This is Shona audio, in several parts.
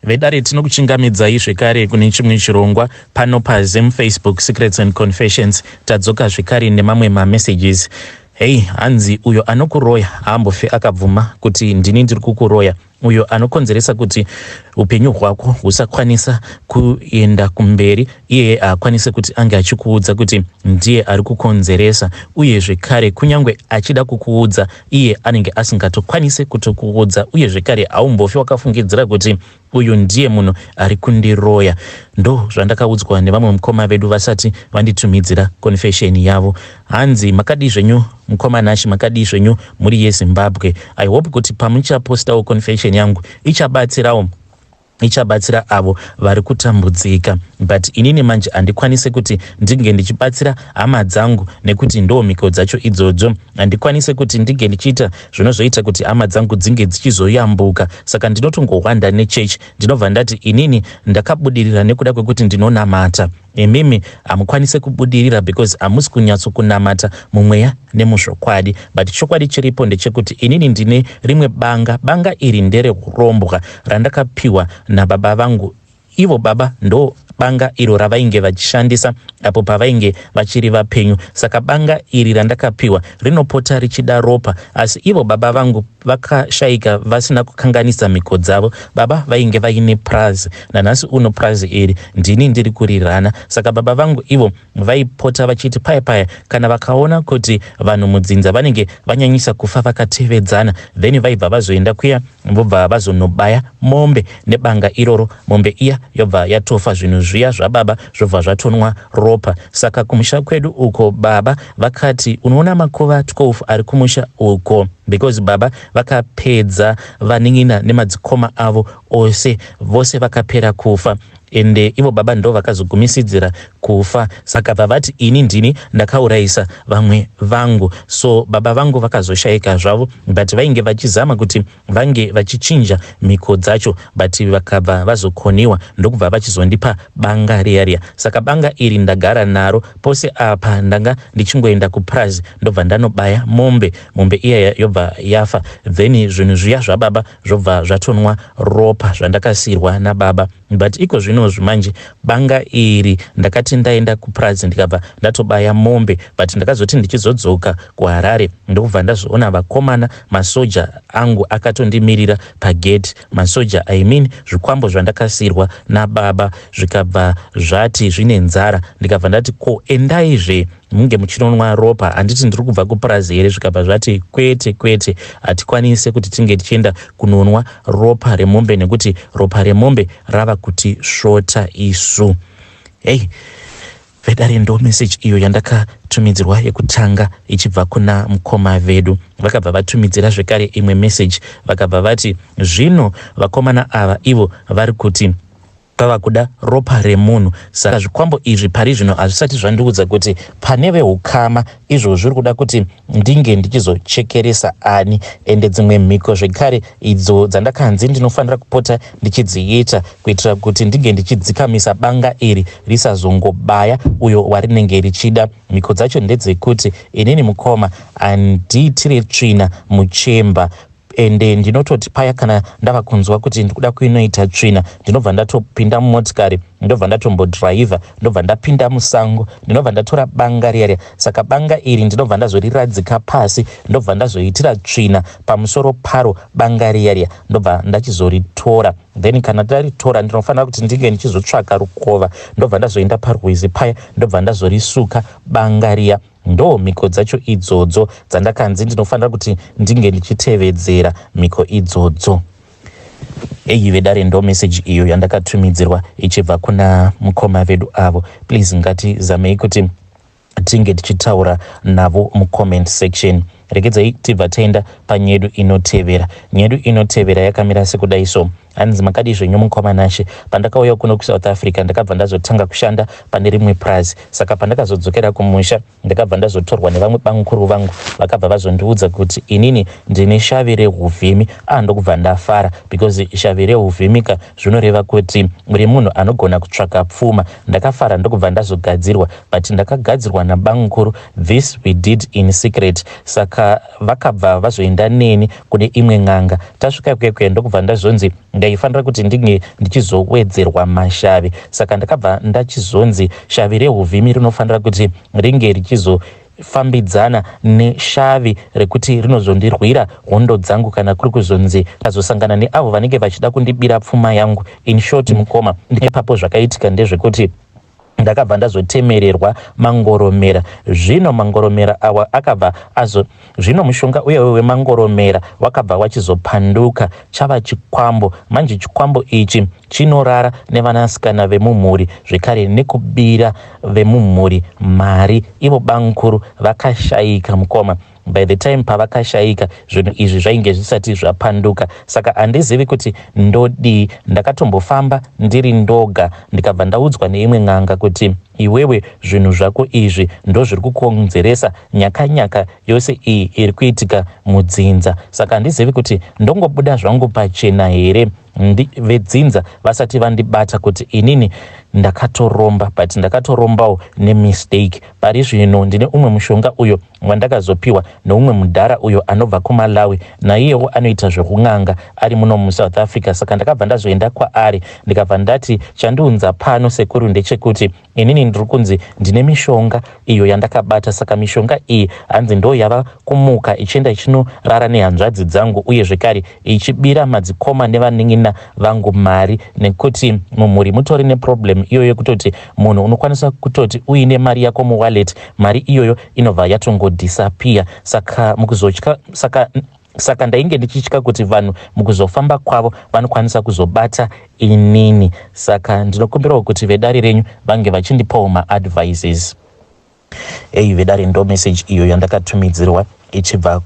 vedare tinokuchingamidzai zvekare kune chimwe chirongwa pano paZim Facebook Secrets and Confessions. Tadzoka zvekare nemamwe mamessages. Hey, hanzi uyo anokuroya haambofe akabvuma kuti ndini ndiri kukuroya. Uyo anokonzeresa kuti upenyu hwako husakwanisa kuenda kumberi, iye akwanise kuti ange achikuudza kuti ndiye ari kukonzeresa, uye zvekare kunyangwe achida kukuudza iye anenge asingatokwanise kutokuudza, uye zvekare haumbofi wakafungidzira kuti uyu ndiye munhu ari kundiroya. Ndo zvandakaudzwa nevamwe mukoma vedu vasati vanditumidzira confession yavo. Hanzi makadi zvenyu mukoma Nashi, makadi zvenyu muri yeZimbabwe. I hope kuti pamuchapostawo confession yangu ichabatsira avo vari kutambudzika, but inini manje handikwanise kuti ndinge ndichibatsira hama dzangu nekuti ndo mhiko dzacho idzodzo. Handikwanise kuti ndinge ndichiita zvinozoita kuti hama dzangu dzinge dzichizoyambuka. Saka ndinotongowanda nechechi, ndinobva ndati inini ndakabudirira nekuda kwekuti ndinonamata. Imimi hamukwanise kubudirira because hamusi kunyatsokunamata mumweya nemuzvokwadi. But chokwadi chiripo ndechekuti inini ndine rimwe banga iri ndere urombwa randakapiwa nababa vangu. Ivo baba ndo banga iro ravainge vachishandisa apo pavainge vachiri vapenyu. Saka banga iri randakapiwa rinopota richida ropa, asi ivo baba vangu vakashayika vasina kukanganisa mhiko dzavo. Baba vainge vaine prazi, nanhasi uno prazi iri ndini ndiri kurirana. Saka baba vangu ivo vaipota vachiti paya kana vakaona kuti vanhu mudzinza vanenge vanyanyisa kufa vakatevedzana, then vaibva vazoenda kuya vobva vazonobaya mombe nebanga iroro. Mombe iya yobva yatofa, zvinhu zviya zvababa zvobva zvatonwa ropa. Saka kumusha kwedu uko baba vakati unoona makova 12 ari kumusha uko, because baba vakapedza vaning'ina nemadzikoma avo vose vakapera kufa, ende ivo baba ndo vakazogumisidzira kufa. Saka vavati ini ndini ndakaurayisa vamwe vangu. So baba vangu vakazoshayika zvavo, but vainge vachizama kuti vange vachichinja mhiko dzacho, but vakabva vazokoniwa ndokubva vachizondipa banga riya. Saka banga iri ndagara naro pose apa ndanga ndichingoenda kuprazi ndobva ndanobaya mombe iya yobva yafa, then zvinhu zviya zvababa zvobva zvatonwa ropa zvandakasirwa nababa. But iko zvino zvimanje banga iri ndakati ndaenda kuprazi ndikabva ndatobaya mombe, but ndakazoti ndichizodzoka kuHarare ndokubva ndazoona vakomana masoja angu akatondimirira pagate. Masoja zvikwambo zvandakasirwa nababa zvikabva zvati zvine nzara. Ndikabva ndati ko endaizve munge muchinonwa ropa, handiti ndiri kubva kuprazi here? Zvikabva zvati kwete, hatikwanise kuti tinge tichienda kunonwa ropa remombe nekuti ropa remombe rava kuti svota isu. Hey, vedare ndo message iyo yandakatumidzirwa yekutanga ichibva kuna mukoma vedu. Vakabva vatumidzira zvekare imwe message vakabva vati zvino vakomana ava ivo vari kuti pava kuda ropa remunhu. Saka zvikwambo izvi pari zvino hazvisati zvandiudza kuti pane vehukama izvo zviri kuda kuti ndinge ndichizochekeresa ani, ende dzimwe mhiko zvekare idzo dzandakanzi ndinofanira kupota ndichidziita kuitira kuti ndinge ndichidzikamisa banga iri risazongobaya uyo warinenge richida. Mhiko dzacho ndedzekuti inini mukoma handiitire tsvina muchemba, ende ndinototi paya kana ndava kunzwa kuti ndikuda kuinoita tsvina ndinobva ndatopinda mumotikari, ndobva ndatombodhiraivha, ndobva ndapinda musango, ndinobva ndatora banga riya. Saka banga iri ndinobva ndazoriradzika pasi, ndobva ndazoitira tsvina pamusoro paro banga riya, ndobva ndachizoritora. Then kana ndaritora ndinofanira kuti ndinge ndichizotsvaka rukova, ndobva ndazoenda parwizi paya ndobva ndazorisuka banga riya. Ndo mhiko dzacho idzodzo dzandakanzi ndinofanira kuti ndinge ndichitevedzera mhiko idzodzo. Eyi vedare ndo message iyo yandakatumidzirwa ichibva kuna mukoma vedu avo. Please ngatizamei kuti tinge tichitaura navo mucomment section. Regedzai tibva taenda panyedu inotevera. Nyedu inotevera yakamira sekudai so. Hanzi makadi zvenyu mukoma Nashi, pandakauya kuno kuSouth Africa ndakabva ndazotanga kushanda pane rimwe prazi. Saka pandakazodzokera kumusha ndakabva ndazotorwa nevamwe bangukuru vangu vakabva vazondiudza kuti inini ndine shavi rehuvhimi. Ndokubva ndafara because shavi rehuvhimika zvinoreva kuti uri munhu anogona kutsvaka pfuma. Ndakafara ndokubva ndazogadzirwa, but ndakagadzirwa nabangukuru. This we did in secret. Saka saka vakabva vazoenda neni kune imwe n'anga. Tasvika ikweyo ndokubva ndazonzi ndaifanira kuti ndinge ndichizowedzerwa mashavi, saka ndakabva ndachizonzi shavi rehuvhimi rinofanira kuti ringe richizofambidzana neshavi rekuti rinozondirwira hondo dzangu kana kuri kuzonzi azosangana neavo vanenge vachida kundibira pfuma yangu. In short, mukoma, ipapo zvakaitika ndezvekuti ndakabva ndazotemererwa mangoromera. Zvino mangoromera awa akabva zvino mushonga uyewo wemangoromera wakabva wachizopanduka chava chikwambo. Manje chikwambo ichi chinorara nevanasikana vemumhuri zvekare nekubira vemumhuri mari. Ivo bankuru vakashayika mukoma. By the time pavakashayika zvinhu izvi zvainge zvisati zvapanduka, saka handizivi kuti ndodii. Ndakatombofamba ndiri ndoga ndikabva ndaudzwa neimwe n'anga kuti iwewe zvinhu zvako izvi ndo zviri kukonzeresa nyakanyaka yose iyi iri kuitika mudzinza. Saka handizivi kuti ndongobuda zvangu pachena here vedzinza vasati vandibata kuti inini ndakatoromba, but ndakatorombawo nemistake. Pari zvino ndine umwe mushonga uyo wandakazopiwa neumwe mudhara uyo anobva kuMalawi, naiyewo anoita zvekun'anga ari muno muSouth Africa. Saka ndakabva ndazoenda kwaari ndikabva ndati chandiunza pano sekuru ndechekuti inini ndiri kunzi ndine mishonga iyo yandakabata, saka mishonga iyi hanzi ndo yava kumuka ichienda ichinorara nehanzvadzi dzangu uye zvekare ichibira madzikoma nevaning'ina vangu mari, nekuti mumhuri mutori neproblem iyoyo kutoti munhu unokwanisa kutoti uine mari yako muwallet, mari iyoyo inobva yatongodisappear. Saka mukuzotya saka ndainge ndichitya kuti vanhu mukuzofamba kwavo vanokwanisa kuzobata inini. Saka ndinokumbirawo kuti vedare renyu vange vachindipawo maadvices. Vedare ndo message iyo yandakatumidzirwa ichibva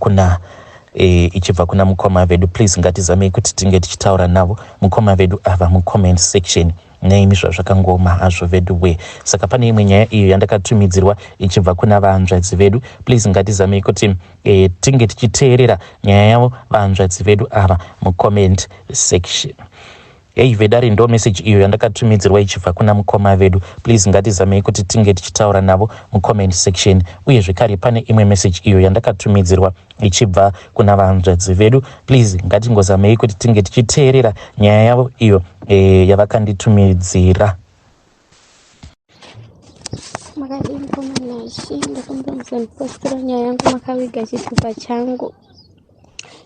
kuna mukoma vedu. Please ngatizamei kuti tinge tichitaura navo mukoma vedu ava mucomment section neimi zvazvakangoma hazvo vedu we. Saka pane imwe nyaya iyo yandakatumidzirwa ichibva kuna vahanzvadzi vedu. Please ngatizamei kuti tinge tichiteerera nyaya yavo vahanzvadzi vedu ava mucomment section. Vedare ndo message iyo yandakatumidzirwa ichibva kuna mukoma vedu. Please ngatizamei kuti tinge tichitaura navo mucomment section. Uye zvekare pane imwe message iyo yandakatumidzirwa ichibva kuna vahanzvadzi vedu. Please ngatingozamei kuti tinge tichiteerera nyaya yavo iyo yavakanditumidzira. Makadini komanashi ndakumbira muzondipostera nyaya yangu makaviga chitupa changu.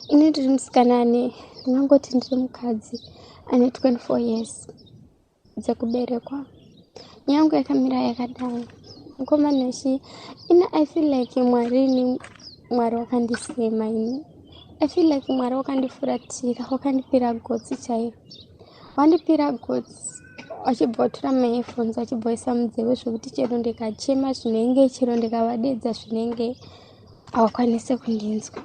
Ini ndiri musikana ndinongoti ndiri mukadzi ane 24 years dzekuberekwa. Nyaya yangu yakamira yakadai. Mukomanashi, I feel like Mwari wakandisema ini. I feel like Mwari wakandifuratira, wakandipira gotsi chairo. Wandipira gotsi achibhotora maheadphones achibhoisa munzeve zvokuti chero ndikachema zvinenge, chero ndikavadedza zvinenge hawakwanise kundinzwa.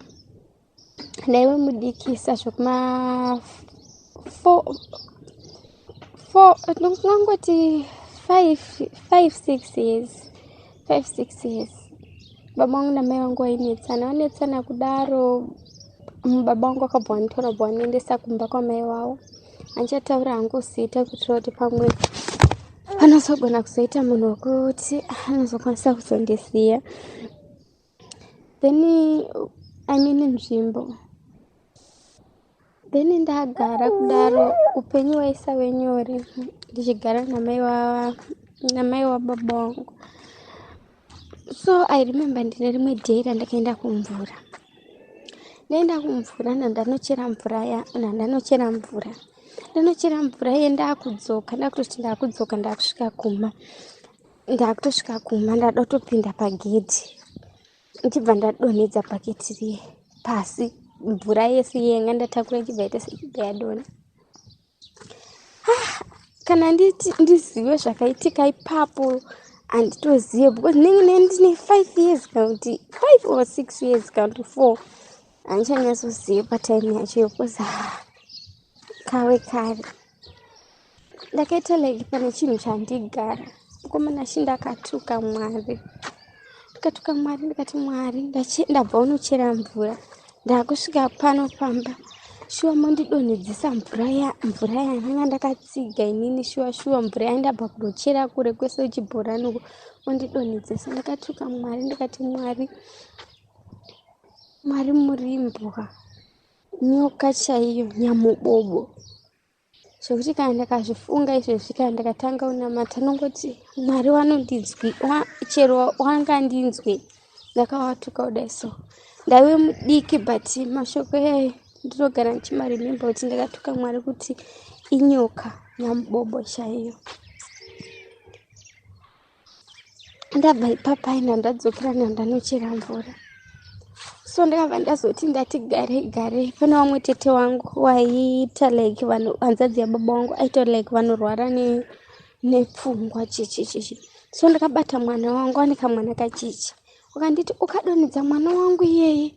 Ndaiwe mudikisa zvokuma 5-6 years. Baba wangu namai wangu vanetsana kudaro. Baba wangu akabva anditora bwaniendesa kumba kwamai wavo. Anchataura hangu zita kuitira kuti pamwe panozogona kuzoita munhu wekuti anozokwanisa kuzondisiya. Then nzvimbo. Then ndagara kudaro upenyu waisave nyore ndichigara namai wababa wangu. So I remember ndine rimwe day randakaenda kumvura. Ndaenda kumvura ndanochera mvura ndakudzoka ndakusvika kuma ndadotopinda pagedhi ndichibva ndadonhedza bhaketi pasi, mvura yese yenga ndatakura ichibva yaita sechibva yadonha. Kana ndizive zvakaitika ipapo handitozive, because ndine 5 years kauti 5 or 6 years kauti 4 handichanyasozive patime yacho because kave kare ndakaita like pane chinhu chandigara. Mukomanashi ndakatuka Mwari ndikati Mwari ndabva unochera mvura ndakusvika pano pamba, shuwa mondidonhedzesa mvura yananga ndakatsiga inini, shuwa mvura yandabva kunochera kure kwese kuchibhorani mondidonhedzesa. Ndakatuka Mwari ndikati Mwari Mwari murimbwa, nyoka chaiyo, nyamubobo. Zvekuti kana ndakazvifunga izvezvi kana ndakatanga unamata nongoti Mwari wanondinzwi, chero wangandinzwi ndakawatuka kudai so. Ndaive mudiki but mashoko iyayo ndinogara ndichimarimemba kuti ndakatuka Mwari kuti inyoka, nyamubobo chaiyo. Ndabva ipapo aina ndadzokera ndanochera mvura. So ndakabva ndazoti ndati gare pane wamwe tete wangu waiita like vanhu, hanzvadzi yababa wangu aita like vanorwara nepfungwa chichi. So ndakabata mwana wangu, ane kamwana kachichi, wakanditi ukadonhedza mwana wangu iyeye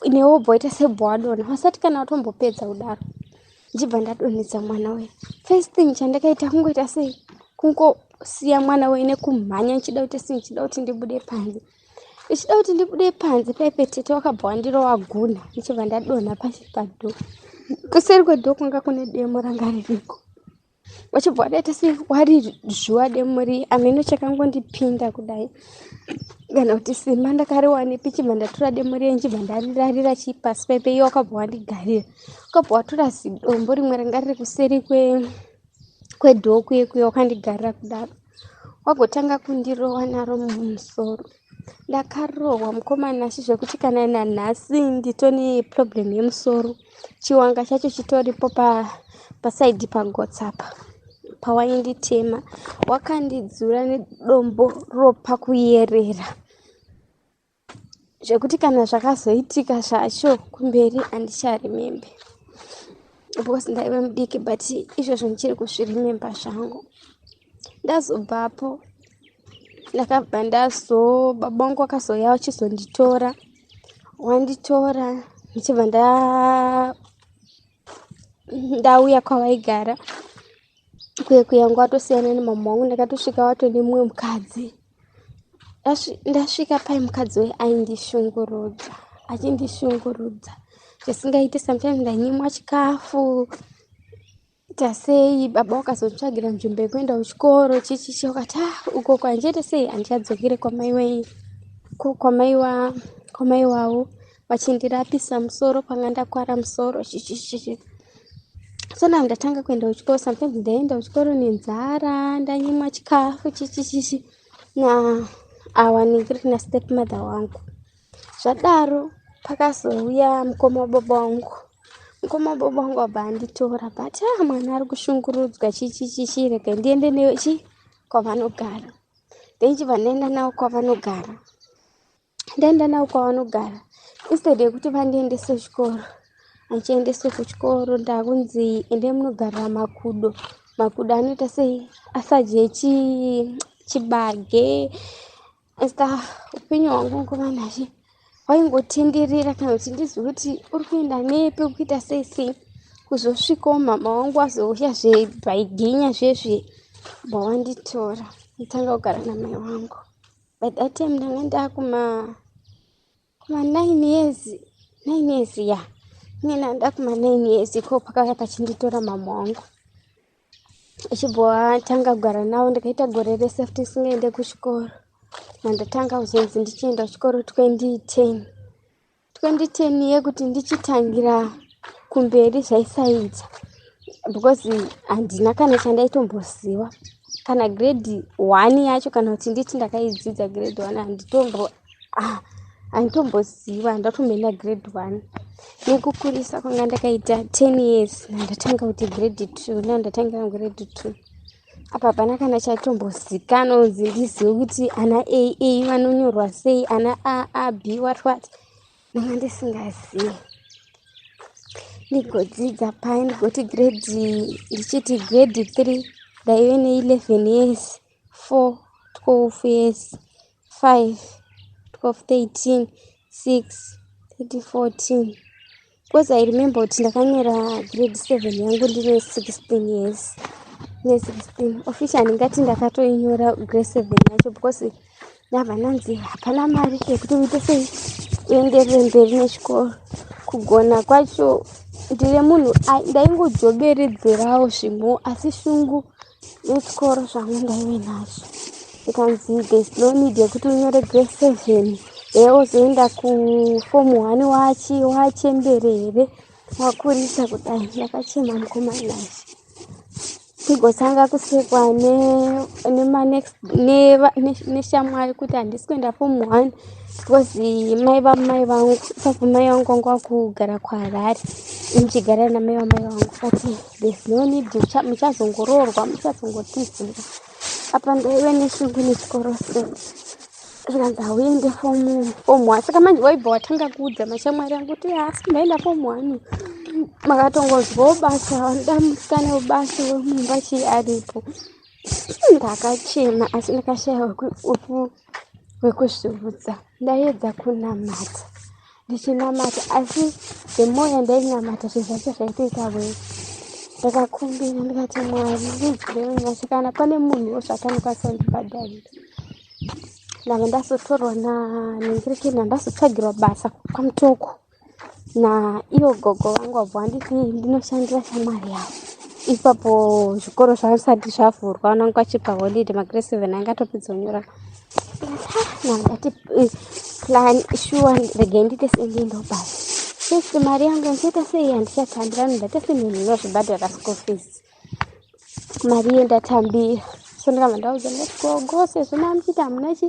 newe bvoita sebwadona, wasati kana watombopedza kudaro. Ndichibva ndadonhedza mwana we. First thing chandakaita kungoita sei, kungosiya mwana we nekumhanya ndichida kuti ndibude panze. Ndichida kuti ndibude panze paipe tete wakabva wandirova guna, ndichibva ndadonha pasi padho. Kuseri kwedho kwanga kune demo ranga ririko. Wachibva wadaita sei warizvuwa demo rii, ameno chakangondipinda kudai. Kana kuti simba ndakariwanepi, ndichibva ndatora demo riya ndichibva ndarirarira chipasi paipe iye wakabva wandigarira. Wakabva watora zidombo rimwe ranga riri kuseri kwedho kuye wakandigarira kudaro. Wagotanga kundirova naro mumusoro. Ndakarohwa mukomana asi zvekuti kana nanhasi nditone problem yemusoro. Chiwanga chacho chitoripo pasaidhi pagotsi apa pawainditema. Wakandidzura nedombo ropakuyerera zvekuti kana zvakazoitika zvacho kumberi handicharemembe because ndaive mudiki, but izvozvo ndichiri kuzvirememba zvangu. Ndazobvapo ndakabva baba vangu wakazouya wachizonditora, wanditora ndichibva ndauya kwavaigara. Kuye yangu watosiyana nemama wangu, ndakatosvika watone mumwe mukadzi. Ndasvika pai mukadzi we aindishungurudza, achindishungurudza zvisingaiti. Sometimes ndanyimwa chikafu tasei, baba wakazontsvagira nzvimbo yekuenda kuchikoro chichichi, wakati uko kwandichaita sei handichadzokere kwamai wavo, vachindirapisa musoro panga ndakwara musoro chichichi. So now ndatanga kuenda kuchikoro. Sometimes ndaenda kuchikoro nenzara, ndanyimwa chikafu chichichi awaningiri nastepmother wangu. Zvadaro pakazouya mukoma wababa wangu. Mukoma wababa wangu wabva anditora, but mwana ari kushungurudzwa chichichi, rega ndiende newe kwavanogara. Ndichibva ndaenda nawo kwavanogara. Ndaenda nawo kwavanogara instead yekuti vandiendese kuchikoro. Achiendeswe kuchikoro ndakunzi ende munogarira makudo. Makudo anoita sei, asadye chibage. Upenyu hwangu mukomana waingotenderera kana kuti ndizwe kuti uri kuenda nepe, kuita sei kuzosvikawo mama wangu azouya zvaigenya zvezve bvawanditora nditanga kugara namai wangu. By that time ndanga ndakuma 9 years ya nina ndakuma 9 years ko pakanga pachinditora mama wangu. Ichibva tanga kugara nawo, ndikaita gore rese futi singaende kuchikoro. Ndatanga kuzonzi ndichienda kuchikoro 2010 yekuti ndichitangira kumberi zvaisaidza because handina kana chandaitombosiwa. Kana grade 1 yacho kana kuti nditi ndakaidzidza grade 1 handitombosiwa, ndatomena grade 1. Nekukurisa kwanga ndakaita 10 years ndatanga kuti grade 2 ndatangira grade 2. Apa pana kana chaitombozikanwa kunzi ndizive kuti ana A vanonyorwa sei, ana A B what ndanga ndisingazivi. Ndigodzidza pai ndigoti ndichiti grade 3 ndaive ne11 years, 4, 12 years, 5, 12, 13, 6, 14. Because I remember kuti ndakanyora grade 7 yangu ndine 16 years. 16 officially ngati ndakatoinyora grade 7 yacho because ndabva nanzi hapana mari yekuti uite sei uenderere mberi nechikoro. Kugona kwacho ndire munhu ndaingojoberedzerawo zvimwe, asi shungu nechikoro zvangu ndaive nazvo. Ikanzi there's no need yekuti unyore grade 7 ozoenda kufomu 1 wachemberere wakurisa kudai ndakachema mukomana tigotanga kusekwa neshamwari kuti handisi kuenda fomu 1 because mai vangu saka mai vangu vanga kugara kuHarare ndichigara namai vamai vangu kati there's no need muchazongoroorwa muchazongotizira apa ndaive neshungu nechikoro zvikanzi hauende fomu 1 saka manje waibva watanga kuudza mashamwari angu kuti asi ndaenda fomu 1 makatongonzwawo basa nda musikana webasa wemumba chii aripo ndakachema asi ndakashayiwa upu wekuzviudza ndaedza kunamata ndichinamata asi the more yandainamata zvinhu zvacho zvaitoita wei ndakakumbira ndikati Mwari ndidzirewo nyasha kana pane munhuwo zvakanokwanisa kundibhadharira ndanga ndazotorwa nengerekena ndazotsvagirwa basa kwamutoko naivo gogo vangu vabva vanditi ndinoshandira shamwari yavo ipapo zvikoro zvazvisati zvavhurwa vananga vachipa holiday magrade 7 anga atopedza kunyora nandati plan sure regai ndiite sendiendawo basa sesi mari yangu ndichaita sei handichatambirani ndaita semunhu unozvibhadhara school fees mari yendatambira so ndikabva ndaudza ndati gogo sezvo mamuchiti hamuna chi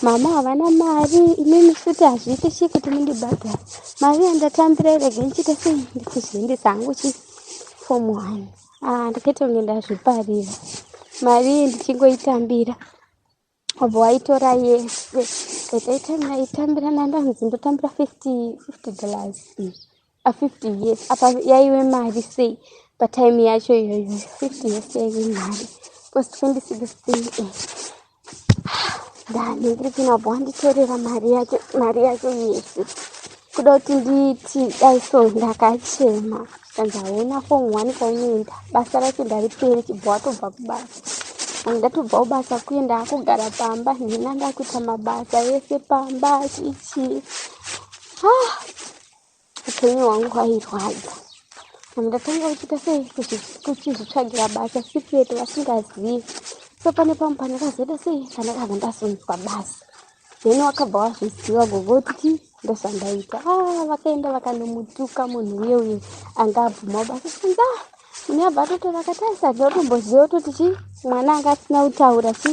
mama havana mari imimi futi hazviiti chi kuti mundibhadhara mari yandatambira iregai ndichiita sei nditi zviendesa hangu chi fomu 1 ndikaita kunge ndazviparira mari ndichingoitambira wabva waitora yese kaitaitambira ndandanzimbotambira $50 50 years apa yaive mari sei patime yacho iyoyo 50 years yaive mari was 2016 ndaningirikina wabva wanditorera mari yacho yese kuda kuti nditi daiso ndakachema zvikanzi hauna fomu 1 kaunoenda basa racho ndariperi chibva watobva kubasa ndatobva kubasa kuenda kugara pamba nhina ndakuita mabasa ese pamba chichi upenyu hwangu hwairwadza ndatanga kuchiita sei kuchizvitsvagira basa sipeto vasingazivi so pane pamwe pandakazoita sei pandakabva ndazonzwa basa then wakabva wazviziva gogo kuti ndozvandaita vakaenda vakandomutuka munhu uye anga abvumawo basa sikanzi mune abva atotora akatarisa ndotomboziva toti chi mwana anga asina kutaura chi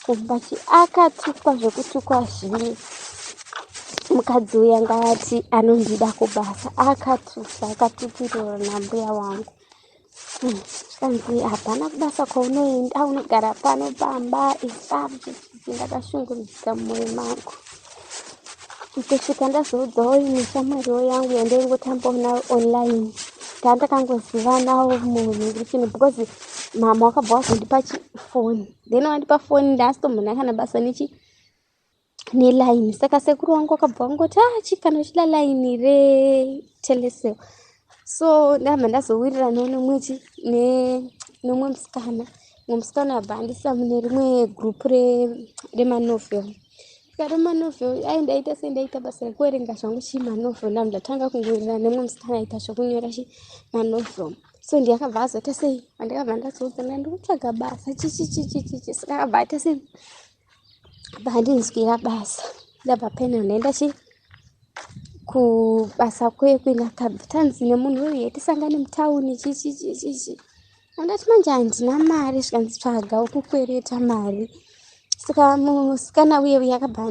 kumba chi akatukwa zvekutukwa zviri mukadzi uyu anga ati anondida kubasa akatukirwa nambuya wangu zvikanzi hapana kubasa kwaunoenda unogara pano pamba isabu ndakashungurudzika mumwoyo mangu kutosvika ndazoudzawo imwe shamwariwo yangu yandaingotambawo nayo online tandakangoziva nawo munhingirikini because mama wakabva wazondipa foni then wandipa foni ndaasitomhona kana basa nelaini saka sekuru wangu wakabva wangoti chikana uchida laini reteleseo so ndabva ndazowirira nemwe musikana abva andisa mune rimwe group remanovel remanovel aindaita sendaita basa rekuverenga zvangu chimanovel ndabva ndatanga kungowirira nemwe musikana aita zvokunyora chimanovel so ndiyakabva azoita sei andakabva ndazoudza ndikutsvaga basa chichichichichichi saka akabva aita sei abva andinzwira basa ndabva pena ndaenda kubasa kwekuina kabva tanzi nemunhu uyu yatisangane mutauni chichichichichi andati manje handina mari zvikanzi tsvaga ukukwereta mari saka musikana uye yakabva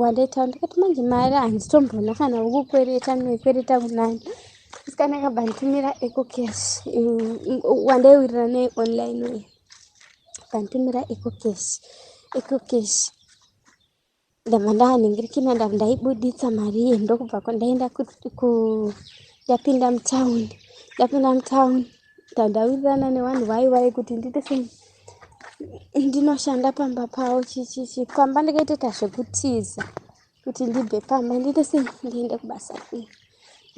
wandaita ndikati manje mari handitombona kana ukukwereta noikwereta kunani musikana akabva nditumira ecocash wandaiwirira naye online uye kanditumira ecocash ndabva ndaningirikina ndabva ndaibuditsa mari iye ndokubva ndaenda ndapinda mutauni ndawirirana nevanhu vai kuti ndiite sei ndinoshanda pamba pavo chichichi pamba ndikaiteta zvekutiza kuti ndibve pamba ndiite sei ndiende kubasa kwe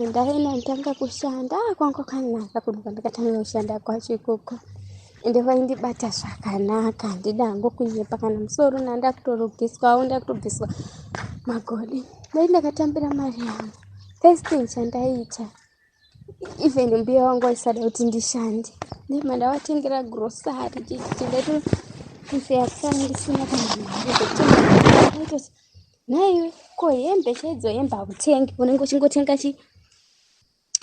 ndaenda nditanga kushanda kwanga kanaka kuti ndakatanga kushanda kwacho ikoko ende vaindibata zvakanaka handida hangu kunyepa kana musoro nandakutorogeswawo ndakutobviswa magodi ndai ndakatambira mari yangu first thing chandaita even mbuya wangu aisada kuti ndishande ndima ndavatengera grocery chichi ndaitofeya kusana ndisina kana mari zvekuti nhaiwe ko hembe chaidzo hembe hakutengi, unenge uchingotenga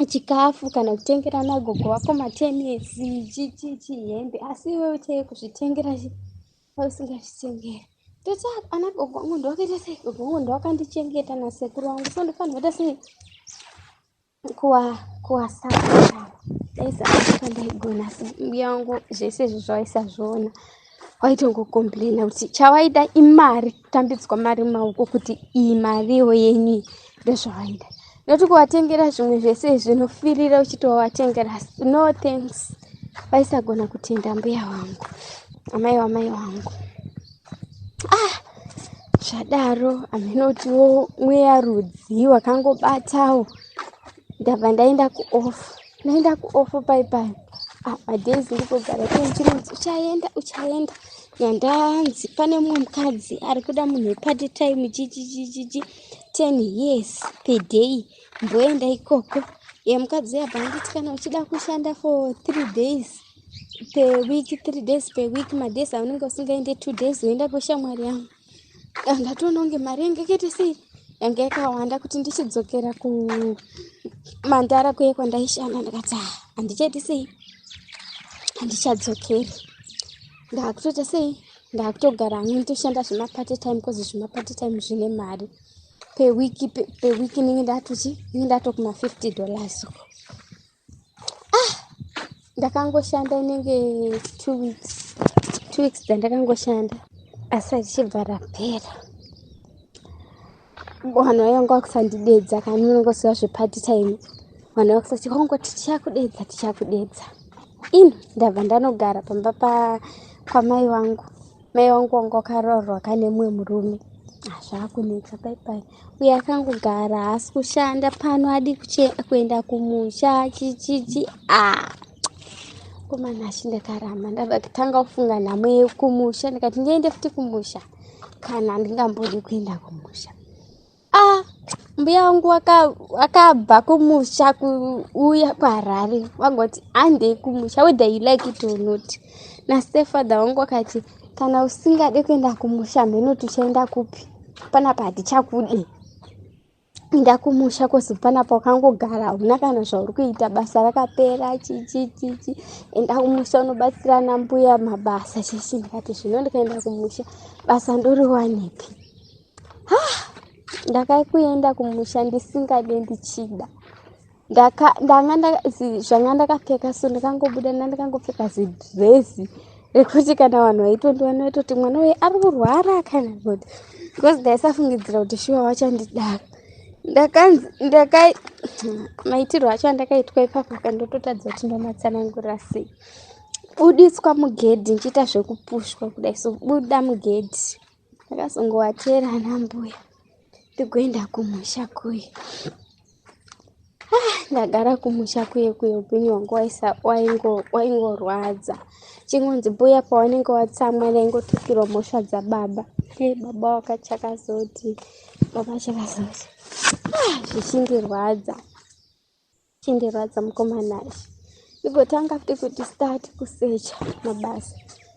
chikafu kana kutengera nagogo wako matenesi hembe, asi iwe uteye kuzvitengera usingazvitengeri. Toti ana gogo wangu ndowakaita sei? Gogo wangu ndowakandichengeta nasekuru wangu, so ndofanira kuita sei kuwasaka. Daisaka ndaigona sei. Mbuya wangu zvese izvo zvawaisazviona waitongokomplaina kuti chawaida imari, kutambidzwa mari mumaoko kuti iyi mariwo yenyu ndozvawaida. Noti kuwatengera zvimwe zvese zvinofirira uchitowatengera no thanks. Vaisagona kutenda mbuya wangu, amai wangu. Zvadaro amenotiwo mweya rudzi wakangobatawo. Ndabva ndaenda kuofu pai. Madhezi ndikogara tenchinozi uchaenda. Nyandanzi pane mumwe mukadzi ari kuda munhu wepati time 10 years per day. Mboenda ikoko. Ye mukadzi yabva anditi kana uchida kushanda for 3 days per week, madhezi aunenge usingaende 2 days uenda kushamwari yangu. Ndatoona kunge mari yangu yakaita sei yange yakawanda kuti ndichidzokera kuMandara kuye kwandaishanda. Ndakati handichaiti sei, handichadzokeri. Ndakutoita sei, ndakutogara hangu nditoshanda zvemapati time, kozi zvemapati time zvine mari. Per week ninge ndatokuma $50 uko. Ndakangoshanda inenge 2 weeks dzandakangoshanda, asi richibva rapera. Vanhu vaianga vakusandidedza kana unongosiya zvepati time. Vanhu vakusati kwangoti tichakudedza. Ndabva ndanogara pamba kwamai vangu. Mai vangu wanga wakaroorwa kane mumwe murume. Zvakunetsa pai. Uye akangogara haasi kushanda pano, adi kuenda kumusha komana ashi ndakaramba. Ndabva kutanga kufunga nhamo yekumusha. Ndikati ndiende futi kumusha kana ndingambodi kuenda kumusha. Mbuya wangu akabva kumusha kuuya kuHarare. Wangoti handei kumusha whether you like it or not. Stepfather wangu akati kana usingade kuenda kumusha mhenoti uchaenda kupi? Panapa hatichakudi. Enda kumusha kozi panapa wakangogara hauna kana zvauri kuita, basa rakapera enda kumusha unobatsirana mbuya mabasa chese. Ndikati zvino ndikaenda kumusha basa ndoriwanepi? Ndakakuenda kumusha ndisingade ndichida. Zvanga ndakapfeka so ndakangobuda ndakangopfeka zidrezi rekuti kana vanhu vaitondiona vaitoti mwana uyu ari kurwara kana kuti, because ndaisafungidzira kuti shuwa wachandidaka. Maitirwo acho andakaitwa ipapo kandototadza kuti ndomatsanangurira sei. Budiswa mugedhi nchiita zvekupushwa kudai, so buda mugedhi. Ndakazongovatera ana mbuya ndigoenda kumusha kuye. Ndagara kumusha kuye upenyu hwangu waingorwadza. Chingonzi mbuya pawanenge watsamwa ndaingotukirwa mhosva dzababa. Baba wakachakazoti zvichindirwadza mukomana ashi. Ndigotanga futi kuti start kusecha mabasa.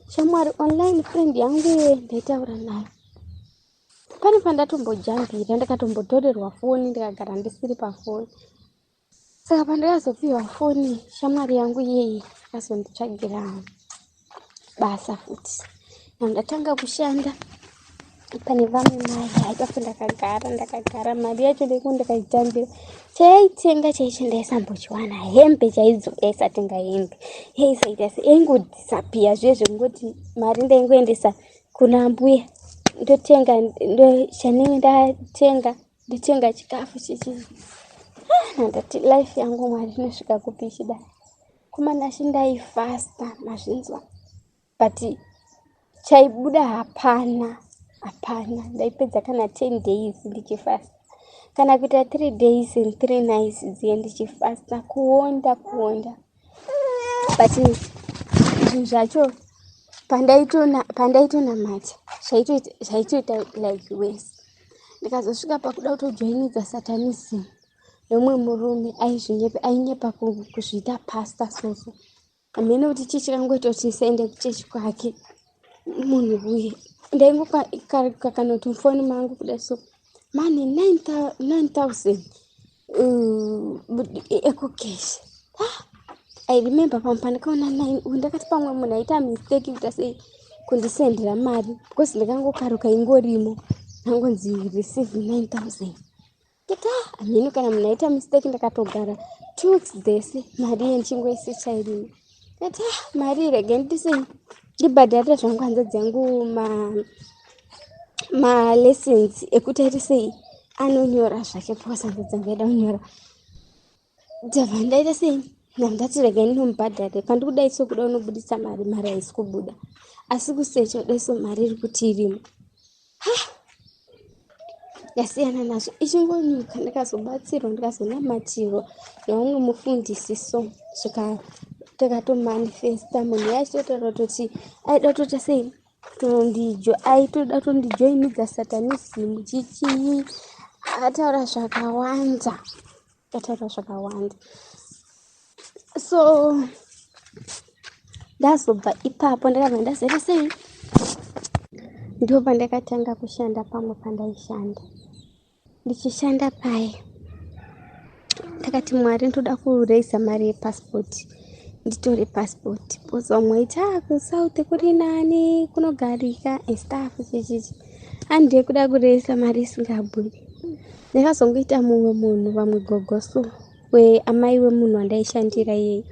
Shamwari online friend yangu ndaitaura nayo. Pane pandatombojambira ndakatombotorerwa foni ndikagara ndisiri pafoni. Saka pandakazopiwa foni shamwari yangu akazonditsvagira basa futi. Ndatanga kushanda pane vamwe mai aitofu ndakagara mari yacho ndikundikaitambira. Chaitenga chaicho ndaisambochiwana hembe chaidzo aisatenga hembe. Yaisaita aingodisappear zvezvo ngoti mari ndaingoendesa kuna mbuya. Ndotenga chanenge ndotenga chikafu ndati life yangu Mwari inosvika kupi ichida. Komana ashi ndaifasta mazvinzwa, but chaibuda hapana. Ndaipedza kana 10 days ndichifasta, kana kuita 3 days and 3 nights dziye ndichifasta kuonda. But zvinhu zvacho pandaitonamata zvaitoita like worse. Ndikazosvika pakuda kutojoinidza satanism nomwe murume ainyepa kuzviita pasta soso. Amene kuti chechi kangoita kuti ndisaende kuchechi kwake munhu uye ndaingokanoti mufoni mangu kuda so mane 9,000 ekucash. I remember pamwe ndakaona 9 ndakati pamwe munhu aita mistake kuita sei kundisendera mari because ndakangokaruka ingorimo nangonzi receive 9,000. Kita amini kana munhu aita mistake ndakatogara 2 weeks dzese mari yenchingoisi chairimo. Kita mari rege ndisei ndibhadharira zvangu hanza dzangu lessons ekuti aita sei anonyora zvake because hanza dzangu aida kunyora. Ndabva ndaita sei ndati rege ndinomubhadhare pandikudai sokuda unobudisa mari haisi kubuda asi kusecha dai so mari iri kuti irimo. Ndasiyana nazvo ichingonyuka ndikazobatsirwa ndikazonamatirwa neumwe mufundisi so svika takatomanifesta munhu yaitotaura kuti aida kutoita sei aitoda kutondijoinidza satanism chichii ataura zvakawanda so ndazobva ipapo ndakabva ndazere sei ndo pandakatanga kushanda pamwe pandaishanda. Ndichishanda paye takati Mwari ndoda kureisa mari yepasipoti nditore pasipoti because vamwe ita kusouth kuri nani kunogarika estaff chichichi handei kuda kureisa mari isingabudi. Ndakazongoita mumwe munhu vamwe gogoso amai wemunhu wandaishandira yeye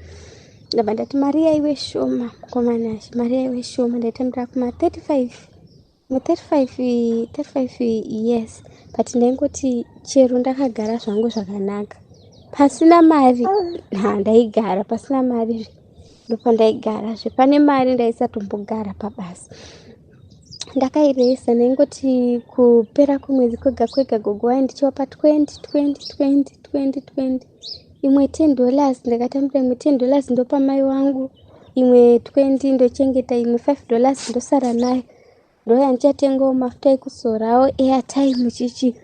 ndabva ndati mari yaiwe shoma mukomanashi mari yaiwe shoma ndaitambira kuma 35 years but ndaingoti chero ndakagara zvangu zvakanaka pasina mari ndaigara pasina mari ndopandaigara pane mari ndaisatombogara pabasa. Ndakaireisa ndaingoti kupera kwemwedzi kwega gogo wayi ndichiwapa 20 imwe $10 ndakatambira imwe $10 ndopa mai wangu imwe 20 ndochengeta imwe $5 ndosara nayo ndoya ndichatengawo mafuta ekuzorawo airtime chichi.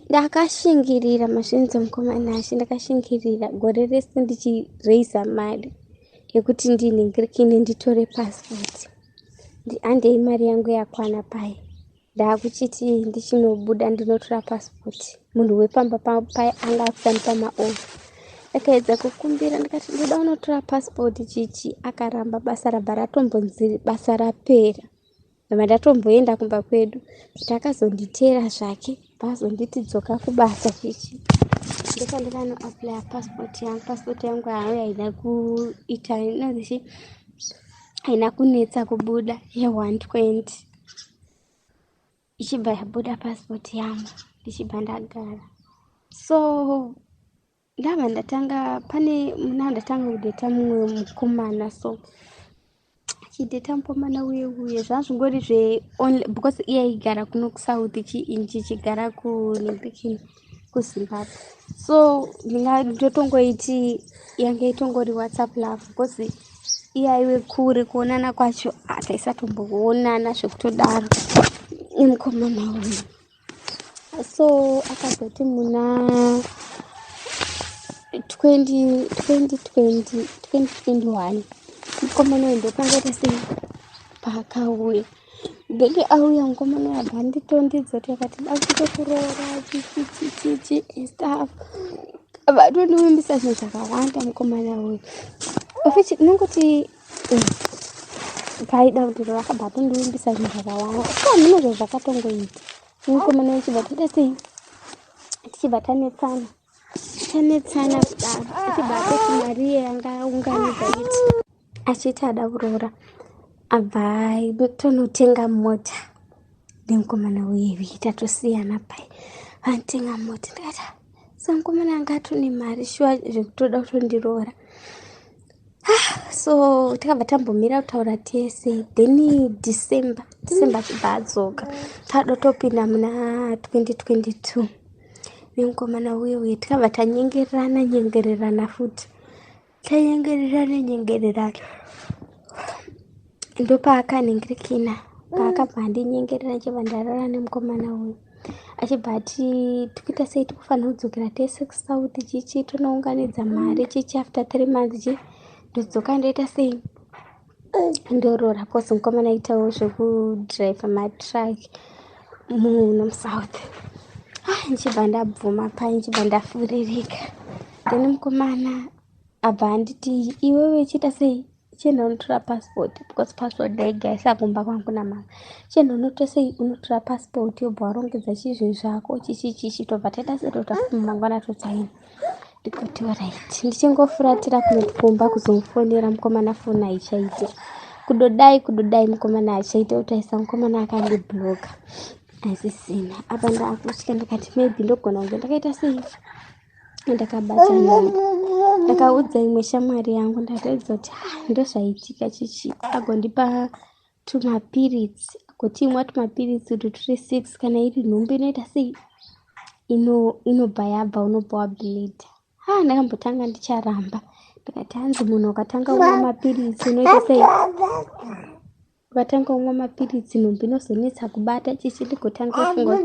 Ndakashingirira mazvinzi mukomanashi ndakashingirira gore rese ndichireisa mari yekuti ndinhingirikine nditore pasipoti. Handei mari yangu yakwana paye ndakuchiti ndichinobuda ndinotora pasipoti munhu wepamba paye anga akusanipa maofu. Ndakaedza kukumbira ndikati ndoda unotora pasipoti chichi akaramba basa rabva ratombonziri basa rapera. Ndatomboenda kumba kwedu takazonditeera zvake bazonditi dzoka kubasa chichi ndikandikano apply passport yangu haina kuita inozisi haina kunetsa kubuda ye120 ichibva yabuda passport yangu ndichibva ndagara. So ndabva ndatanga pane muna ndatanga kudeta mumwe mukomana so chideta mukomana uye zvazvingori because iye aigara kuno kusouth chichigara kuZimbabwe so ndingatongoiti yange itongori WhatsApp love because iye aiwe kure kuonana kwacho taisatomboonana zvekutodaro nemukomana uyu. So akazoti muna 2021 mukomana uyu ndokanga sei paakauya ndenge auya mukomana wabva nditondidzoti akati akutokuroora chichi staff vatondiwimbisa zvinhu zvakawanda mukomana uyu ofichi nongoti paida kuti vakabva tondiwimbisa zvinhu zvakawanda munozvo zvakatongoita mukomana uchibva toda sei tichibva tanetsana kudaro achibva atoti mari yanga unganidza iti achiti ada kuroora abva tonotenga mota nemukomana uyevi tatosiyana pai vanotenga mota ndikati samukomana anga atone mari shuwa zvekutoda kutondiroora. So takabva tambomira kutaura tese then December chibva adzoka tadotopinda muna 2022 nemukomana uye tikabva tanyengererana futi tanyengererana ndopaakanhingirikina paakabva andinyengerera nchibva ndarara nemukomana uyu achibva ati tikuita sei tikufanira kudzokera tese kusouth chichi tonounganidza mari chichi after 3 months ndodzoka ndoita sei ndorora because mukomana aitawo zvekudhiraivha matraki muno musouth Nchibva ndabvuma pai nchibva ndafuririka. Then mukomana abva anditi iwewe chiita sei, chienda unotora passport, because passport ndaigaisa kumba kwangu namama. Chienda unotora sei, unotora passport yobva warongedza chizvinhu zvako chichi tobva taita setotafuma mangwana totsaina. Ndikati alright, ndichingofuratira kumba kuzomufonera mukomana foni haichaite. Kudodai mukomana haichaite, utaisa mukomana akandibloka. Asi sina. Apa ndakusvika ndikati maybe ndogona kunge ndakaita sei. Ndakabata nyama. Ndakaudza imwe shamwari yangu ndataridza kuti ndozvaitika chichi. Agondipa tumapirits. Kuti imwa tumapirits kuti turi 6 kana iri nhumbi inoita sei. Inobva yabva unobva wableed. Ndakambotanga ndicharamba. Ndikati hanzi munhu ukatanga umwa mapiritsi unoita sei. Ukatanga umwa mapiritsi nhumbi inozonetsa kubata chichi ndigotanga kufunga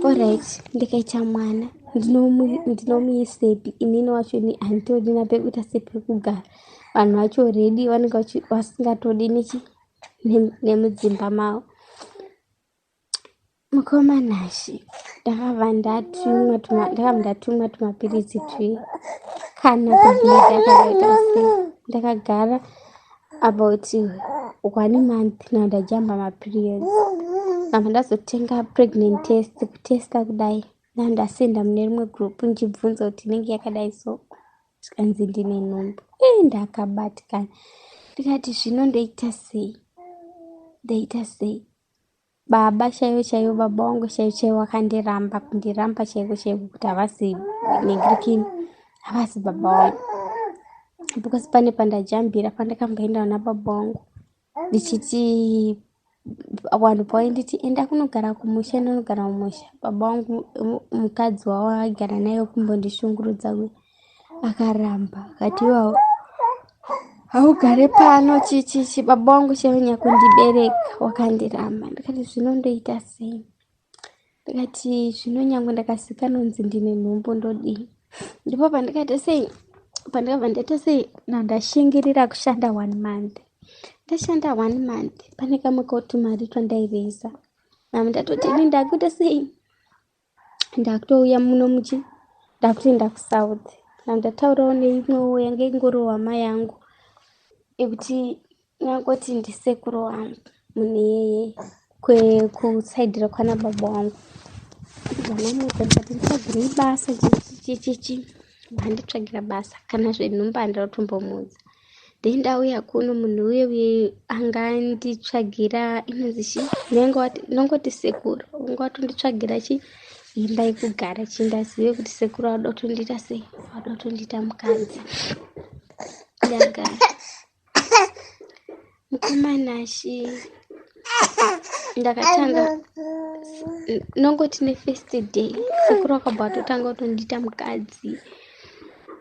alright ndikaita mwana ndinomuisepi inini wacho ni handitodi napekuita sepekugara. Vanhu vacho ready vanenge vasingatodi nemudzimba mavo. Mukomanashi ndakabva ndatumwa tumapiritsi kana pazvinodakaita sei. Ndakagara about 1 month now ndajamba maperiods. Ndabva ndazotenga pregnant test kutesta kudai. Ndasenda mune rimwe group nchibvunza kuti inenge yakadai so. Tikanzi ndine nhumbu. Ndakabatikana. Ndikati zvino ndoita sei. Baba chaivo baba wangu chaivo kundiramba chaivo kuti havasi negirikini. Havasi baba wangu. Because pane pandajambira pandakamboenda nababa wangu. Ndichiti vanhu painditi enda kunogara kumusha nonogara mumusha. Baba wangu mukadzi wavo agara naye kumbondishungurudza uye akaramba. Akati iwawo haugare pano chichi baba wangu chainya kundibereka wakandiramba. Ndikati zvino ndoita sei. Ndikati zvino nyange ndakasika nonzi ndine nhumbu ndodii. Ndipo pandikati sei pandakabva ndaita sei ndashingirira kushanda 1 month. Ndashanda 1 month pane kamwe kautumari twandaireza. Ndatoti ini ndakuita sei ndakutouya muno muchi ndakutoenda kusouth. Ndataurawo neimwewo yange ingoriwo hama yangu ekuti nyangoti ndisekuru wangu mune kusaidira kwana baba wangu. Ndamudza ndikati nditsvagirei basa chichi. Handitsvagira basa kana zvenhumba handatombomudza. Ndauya kuno munhu uye anganditsvagira inonzi nongoti sekuru ungatonditsvagira imba yekugara chindazive kuti sekuru adotondiita sei, adotondiita mukadzi. Ndagara mukomanashi ndakatanga nongoti nefirst day sekuru akabva atotanga kutondiita mukadzi.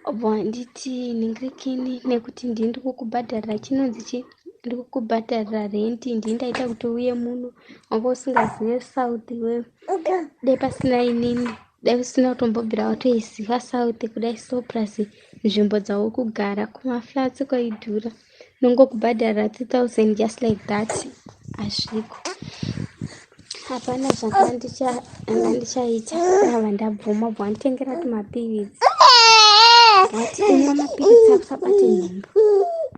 Obva nditi ningirikini nekuti ndiri kukubhadharira chinonzi ndiri kukubhadharira renti ndaita kuti uye muno wanga usingazive south we dai pasina inini dai usina kutombobvira watoiziva south kudai so plus nzvimbo dzavo kugara kumaflats kwaidhura nongokubhadharira 3000 just like that hazviko. Hapana zvandichaita ava ndabvuma bva nditengera tumapiritsi. Wati umwa mapiritsi akusabate nhumbu.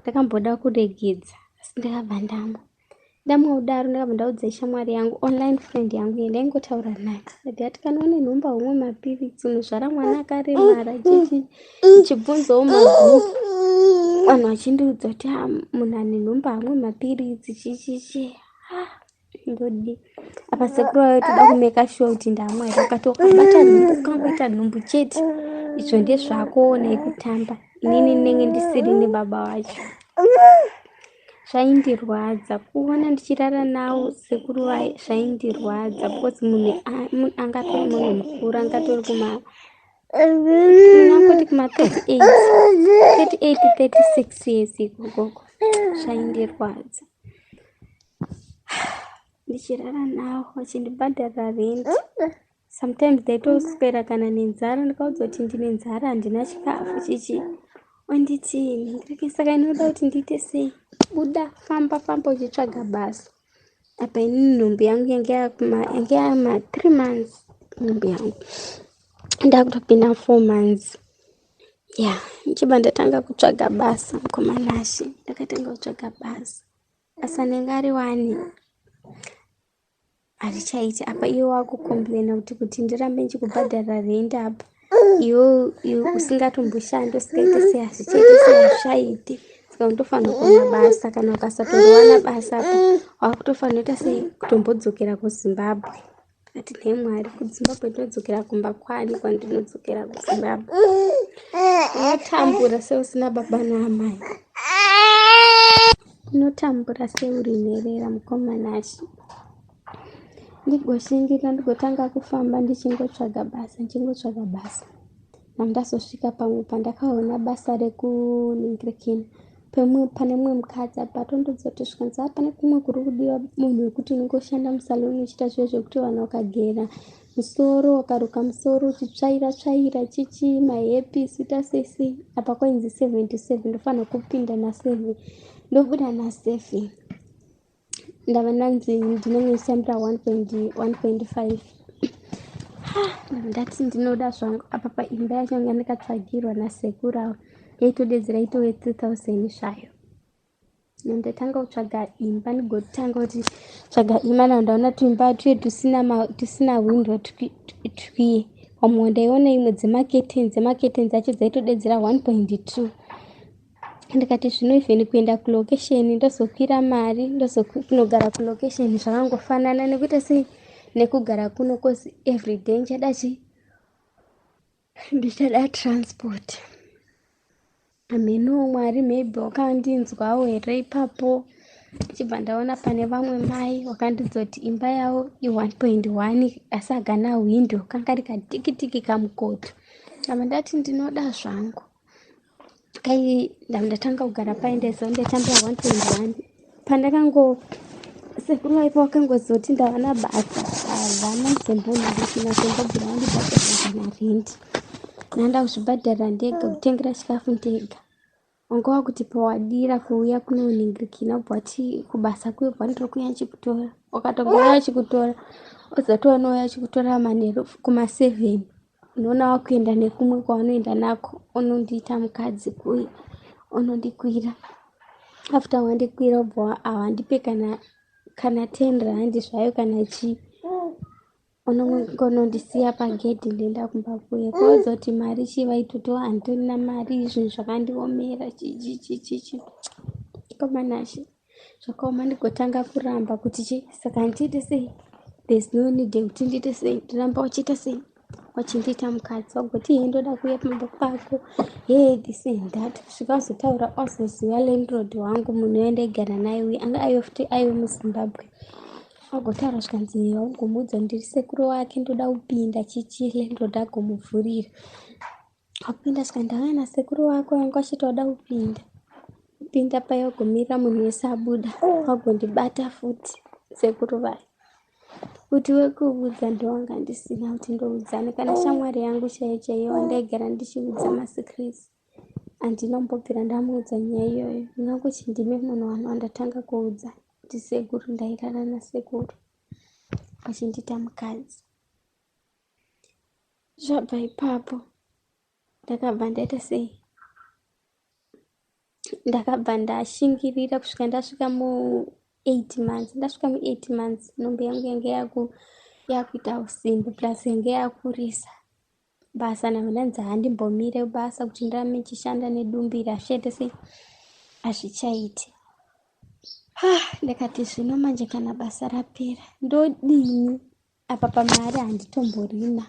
Ndakamboda kuregedza asi ndakabva ndamwa udaro. Ndakabva ndaudza shamwari yangu online friend yangu yandaingotaura naye ndikati kana une nhumba umwe mapiritsi unozvara mwana akaremara chibvunzawo magrupu. Vanhu vachindiudza kuti munhu ane nhumba amwe mapiritsi chichichi. Ndodi apa sekuru wayo toda kumeka sure kuti ndamwa here. Ukati ukabata nhumbu ukangoita nhumbu chete izvo ndezvako nekutamba. Inini ndinenge ndisiri nebaba wacho. Zvaindirwadza kuona ndichirara nawo sekuru wayo zvaindirwadza because munhu angatori munhu mukuru angatori nangoti kuma 36 years ikoko. Zvaindirwadza ndichirara nawo vachindibhadharira rent. Sometimes ndaitoswera kana nenzara ndikaudzwa kuti ndine nzara handina chikafu chichi. Wanditi ningiriki saka inoda kuti ndiite sei. Buda famba uchitsvaga basa. Apa inini nhumbi yangu yange yama 3 months nhumbi yangu. Ndakutopinda 4 months. Nchibva ndatanga kutsvaga basa mukomanashi. Ndakatanga kutsvaga basa. Basa ndenge ari wani. Harichaiti apa iwe wakukomplaina kuti ndirambe ndichikubhadhara rent apa. Iwe usingatomboshandi usikaite sei hazvichaite sei hazvishaiti. Saka unotofanira kuona basa. Kana ukasatongowana basa apa wakutofanira kuita sei kutombodzokera kuZimbabwe. Ndakati nemwari kuZimbabwe ndinodzokera kumba kwani kwandinodzokera kuZimbabwe. Unotambura seusina baba naamai. Unotambura seuri nherera mukomanashi. Ndigoshingirira ndigotanga kufamba ndichingotsvaga basa. Ndazosvika pamwe pandakaona basa rekuningirikina. Pane mumwe mukadzi apa tondozotosvika pane kumwe kuri kudiwa munhu wekuti unongoshanda musaloni uchiita zviro zvekuti vanhu vakagera musoro wakaruka musoro uchitsvaira chichi mahepisi tasesi apa kwainzi 77 ndofanira kupinda na7 ndobuda na7 ndava nanzi ndinenge ndichitambira 1.5 ndati ndinoda zvangu apa paimba yacho nga ndikatsvagirwa nasekuru avo yaitodedzera itove 3000 zvayo. Ndatanga kutsvaga imba ndigotanga kuti tsvaga imba ndaona tuimba tuye tusina window twiye wamwe ndaiona imwe dzemaketeni acho dzaitodedzera 1.2. Ndikati zvino even kuenda kulocation ndozokwira mari ndozokunogara kulocation zvakangofanana nekuita sei nekugara kuno kozi everyday ndichada transport. Ameno mwari maybe wakandinzwawo here ipapo chibva ndaona pane vamwe mai wakandidzoti imba yavo i1.1 asi agana window kanga rikadikitiki kamukoto. Ava ndati ndinoda zvangu kai ndatanga kugara paendezo ndetambira 1.1 pandakango sekuru waipa wakangozoti ndavana basa havana zembonazembobvira wandibhadhara rent nanda kuzvibhadhara ndega kutengera chikafu ndega. Wanga wakuti pawadira kuuya kunoningirikina bwati kubasa kuye bwandiro kuya chikutora wakatongouya chikutora ozotoonouya chikutora manheru kuma7 unoona wakuenda nekumwe kwaunoenda nako unondiita mukadzi kuye unondikwira after wandikwira obva hawandipe kana 10 rand zvayo kana chii unongonondisiya pagedhi ndenda kumba kuye kwozoti mari chivaitoto handitorina mari zvinhu zvakandiomera chichichichi komanashi zvakaoma ndigotanga kuramba kuti saka ndiite sei there's no need yekuti ndiite sei ndiramba uchiita sei wachindiita mukadzi wagoti ndoda kuuya pamba pako this and that zvikazotaura ozoziva landlord wangu munhu waindaigara naye uye anga aive muZimbabwe agotaura zvikanzi waugomudza ndiri sekuru wake ndoda kupinda chichi landlord agomuvhurira akupinda svika ndauya nasekuru wako wanga achiti wada kupinda paya wagomira munhu wese abuda wagondibata futi sekuru vaye kuti wekuudza ndowanga ndisina kuti ndoudzane kana shamwari yangu chaiyo wandaigara ndichiudza masecrets handinombobvira ndamuudza nyaya iyoyo ingangochi ndime munhu wandatanga kuudza kuti sekuru ndairara nasekuru achindiita mukadzi. Zvabva ipapo ndakabva ndaita sei ndakabva ndashingirira kusvika ndasvika mu8 months ndasvika mu8 months nhombe yangu yange yakuita usimbe plus yange yakurisa basa navo ndanzi handimbomire basa kuti ndirame ndichishanda nedumbira hazvichaite sei hazvichaiti. Ndakati zvino manje kana basa rapera ndodini apa pamari handitomborina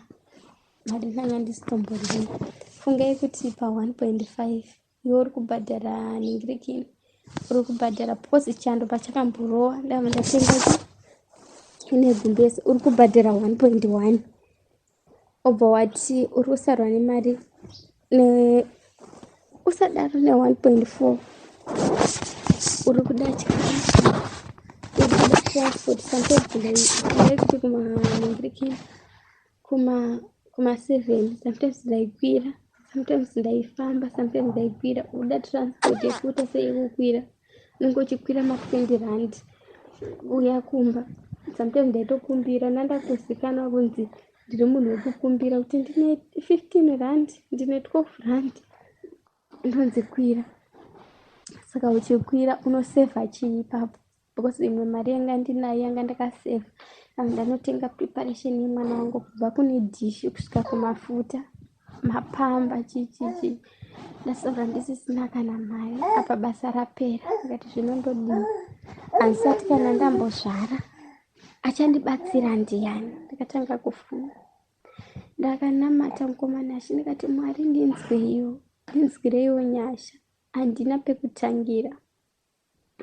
mari ndanga ndisitomborina. Fungai kuti pa 1.5 iwe uri kubhadhara ningirikini uri kubhadhara because chando pachakamborowa ndava ndatenga negumbezi uri kubhadhara 1.1 obva wati uri kusarwa nemari usadaro ne1.4 uri kuda chikafu uri kuda transport sometimes ndaikuti kumaningirikini kuma7 sometimes ndaikwira sometimes ndaifamba sometimes ndaikwira uda transport yekuita seikukwira unenge uchikwira ma20 rand uya kumba sometimes ndaitokumbira nanda kuzikanwa kunzi ndiri munhu wekukumbira kuti ndine 15 rand ndine 12 rand ndonzi kwira. Saka uchikwira unosevha chii ipapo, because imwe mari yanga ndinayo yanga ndakasevha ndanotenga preparation yemwana wangu kubva kune dishi kusvika kumafuta, mapamba, chichichi. Ndasaura ndisisina kana mari, apa basa rapera. Ndikati zvinondodini, handisati kana ndambozvara achandibatsira ndiani. Ndakatanga kufunga, ndakanamata mukomana Ashi ndikati Mwari ndinzwireiwo nyasha, handina pekutangira.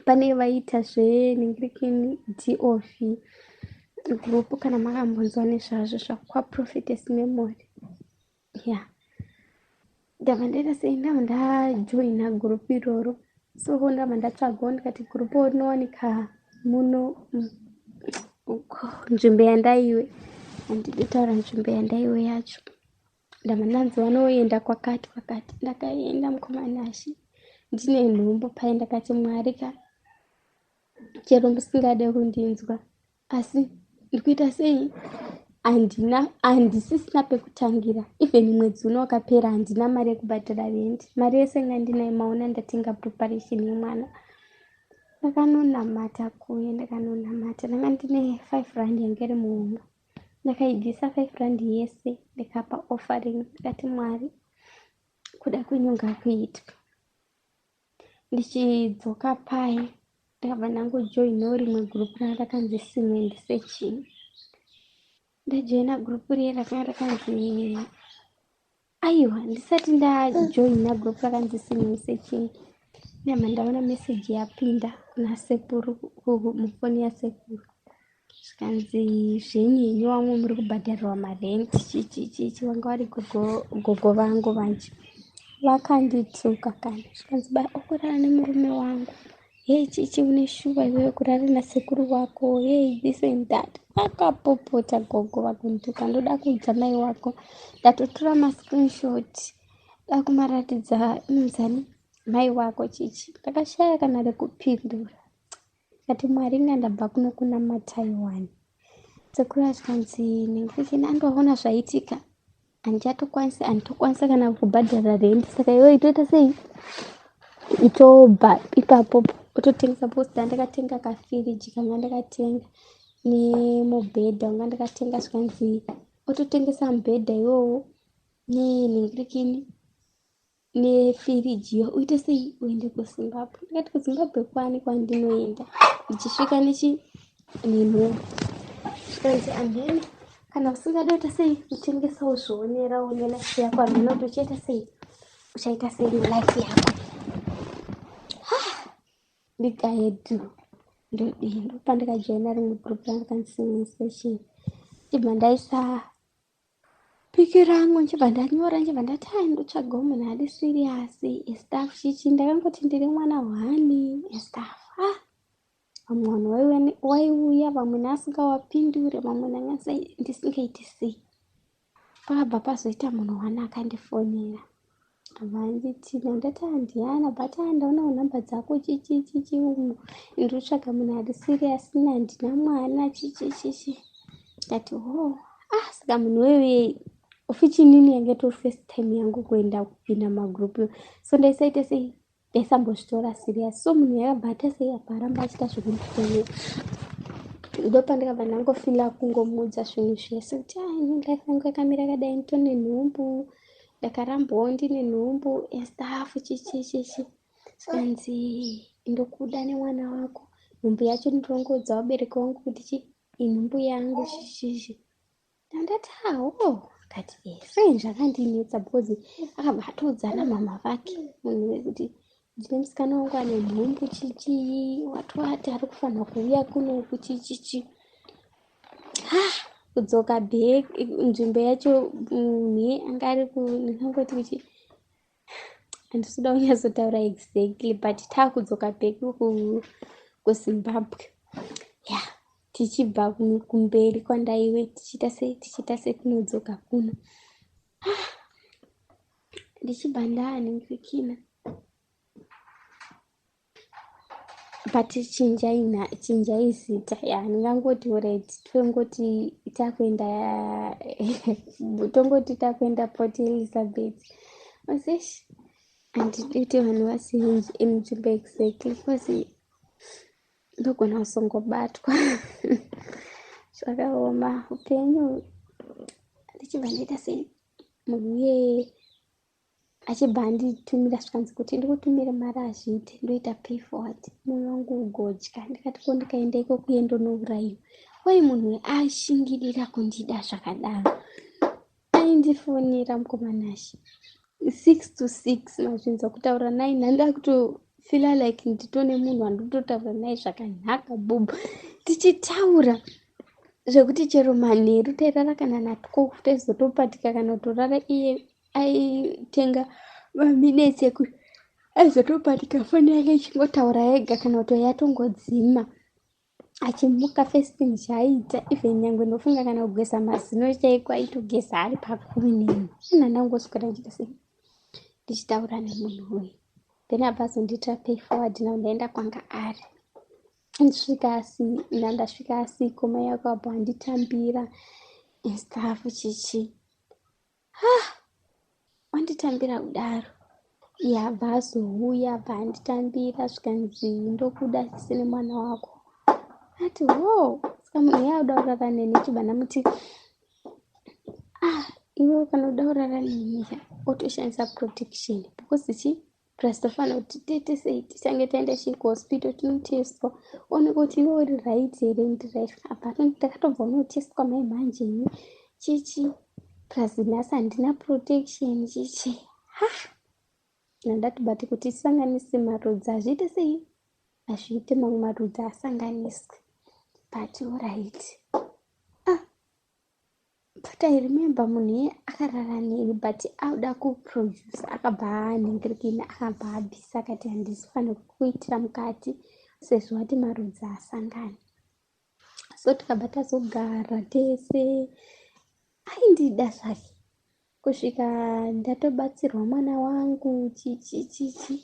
Pane vaita zvenhingirikini DOV gurupu, kana makambonzwa nezvazvo zvakwaProphetess Memory. Ndabva ndaita sei, ndabva ndajoina gurupu iroro. So ndabva ndatsvagawo ndikati gurupu rinowanika muno nzvimbo yandaiwe, handidi kutaura nzvimbo yandaiwe yacho. Ndabva ndanzi wanoenda kwakati. Ndakaenda mukomana Ashi ndine nhumbu pai. Ndakati Mwari chero musingade kundinzwa, asi ndikuita sei, handisisina pekutangira. Even mwedzi uno wakapera handina mari yekubhadhara rendi. Mari yese ngandinayo maona ndatenga preparation yemwana. Ndakanonamata kuye, ndakanonamata. Ndanga ndine 5 rand yange iri muhomwe. Ndakaibvisa 5 rand yese ndikapa offering. Ndikati Mwari, kuda kunyonga kuitwa. Ndichidzoka pai ndakabva ndangojoinawo rimwe gurupu rakanzi Simend Searching. Ndajoina gurupu riye rakanga rakanzi ndisati ndajoina gurupu rakanzi Simend Searching, ndabva ndaona meseji yapinda kuna sekuru mufoni yasekuru, zvikanzi zvenyenyu vamwe muri kubhadharirwa marenti chichi. Vanga vari gogo vangu vanje. Vakandituka kana zvikanzi okurara nemurume wangu, hei chichi une shuva iwewe kurara nasekuru wako, hei this and that. Vakapopota gogo vakundituka. Ndoda kuudza mai wako, ndatotora mascreenshot ndakumaratidza muzani mai wako chichi. Ndakashaya kana rekupindura. Kati Mwari ngandabva kuno kuna maTaiwan. Sekuru achikanzi ningirikini andoona zvaitika, handitokwanisa kana kubhadhara rendi. Saka iwe itoita sei, itobva ipapo utotengesa posta. Ndakatenga kafiriji kanga ndakatenga nemubhedha wanga ndakatenga, zvikanzi ototengesa mubhedha iwowo nenhingirikini nefiriji iyo, uite sei uende kuZimbabwe. Ndikati kuZimbabwe kwani kwandinoenda, ndichisvika nenhumbu. Zvikanzi andeni kana usingade kuita sei utengesawo zvionerawo nelife yako, handina kuti uchaita sei nelife yako. Ndikaedu ndodini, ndopandikajoina rimwe gurupu randakanzi Simend Searching. Ndibva ndaisa piki rangu, nchibva ndanyora, nchibva ndati ndotsvagawo munhu ari siriyasi estafu chichi. Ndakangoti ndiri mwana wani estafu. Vamwe vanhu waiuya, vamwe nasingawapindure, vamwe nanga ndisingaiti sei. Pakabva pazoita munhu wani akandifonera, vanditi ndati handiyana, but ndaonawo nhamba dzako chichi umu, ndinotsvaga munhu ari siriyasi, handina mwana chichi. Ndati saka munhu wewe offichinini yange tori first time yangu kupinda magurupu. So ndaisaita sei, ndaisambozvitora siriyasi. So munhu yakabata sei apa aramba achiita zvekundifonera. Ndopandikabva ndangofila kungomuudza zvinhu zvese kuti life yangu yakamira yakadai, nditone nhumbu, ndakarambawo ndine nhumbu estafu chichi. Zvikanzi ndokuda nemwana wako, nhumbu yacho ndirongodza vabereki vangu kuti inhumbu yangu chichi. Ndati kati sei zvakandinetsa, because akabva atoudzana mama vake munhu wekuti ndine musikana wangu ane nhumbu chichi, watoti ari kufanira kuuya kunoku chichi. Kudzoka back nzvimbo yacho munhu anga ari ndingangoti kuti handisida kunyatsotaura exactly, but taakudzoka back kuZimbabwe. Tichibva kumberi kwandaiwe, tichiita sei kunodzoka kuno. Ndichibva ndaaningirikina but chinjai zita ndingangoti alright tongoti takuenda Port Elizabeth mazeshi handidi kuti vanhu vazive nzvimbo exactly because ndogona kusongobatwa zvakaoma upenyu. Ndichibva ndaita sei munhu uye achibva anditumira zvikanzi kuti ndikutumire mari azviite ndoita pay forward. Munhu wangu ugodya ndikati ko ndikaenda ikoko ndonourayiwa. Wai munhu ashingirira kundida zvakadaro aindifonera mukomanashi 6 to 6 mazvinza kutaura naye ndanda kutofila like nditone munhu wandototaura naye zvakanaka bubu tichitaura zvekuti chero manheru tairara kana natwo taizotopatika kana kutorara iye aitenga maminetse ekuti aizotopatika foni yake ichingotaura yega kana kuti yatongodzima achimuka first thing chaaita even nyangwe ndofunga kana kugeza mazino chaiko aitogeza ari pa10 nandangoswera ndichita sei ndichitaura nemunhu uyu then abazondita pay forward ndaenda kwanga ari ndasvika asiko mai akabva anditambira instafu chichi wanditambira kudaro yabva azouya abva anditambira zvikanzi ndokuda tisine mwana wako ati saka munhu yauda kurara neni chibva ndamuti iwe kana uda kurara neni otoshandisa protection because prastofana kuti tetesei tisange taenda kuhospital tinoteswa oneka kuti iwe uri right here ndiright apa ndakatobva unoteswa mai manje chichi plus nhasi handina protection chichi nandati bati kuti tisanganise marudzi azviite sei azviite mamwe marudzi asanganiswe but alright but I remember munhu akarara neni but auda kuproduce akabva anhingirikina akabva abvisa akati handisifana kuitira mukati sezvo ati marudzi asangana. So tikabva tazogara tese aindida zvake kusvika ndatobatsirwa mwana wangu chichi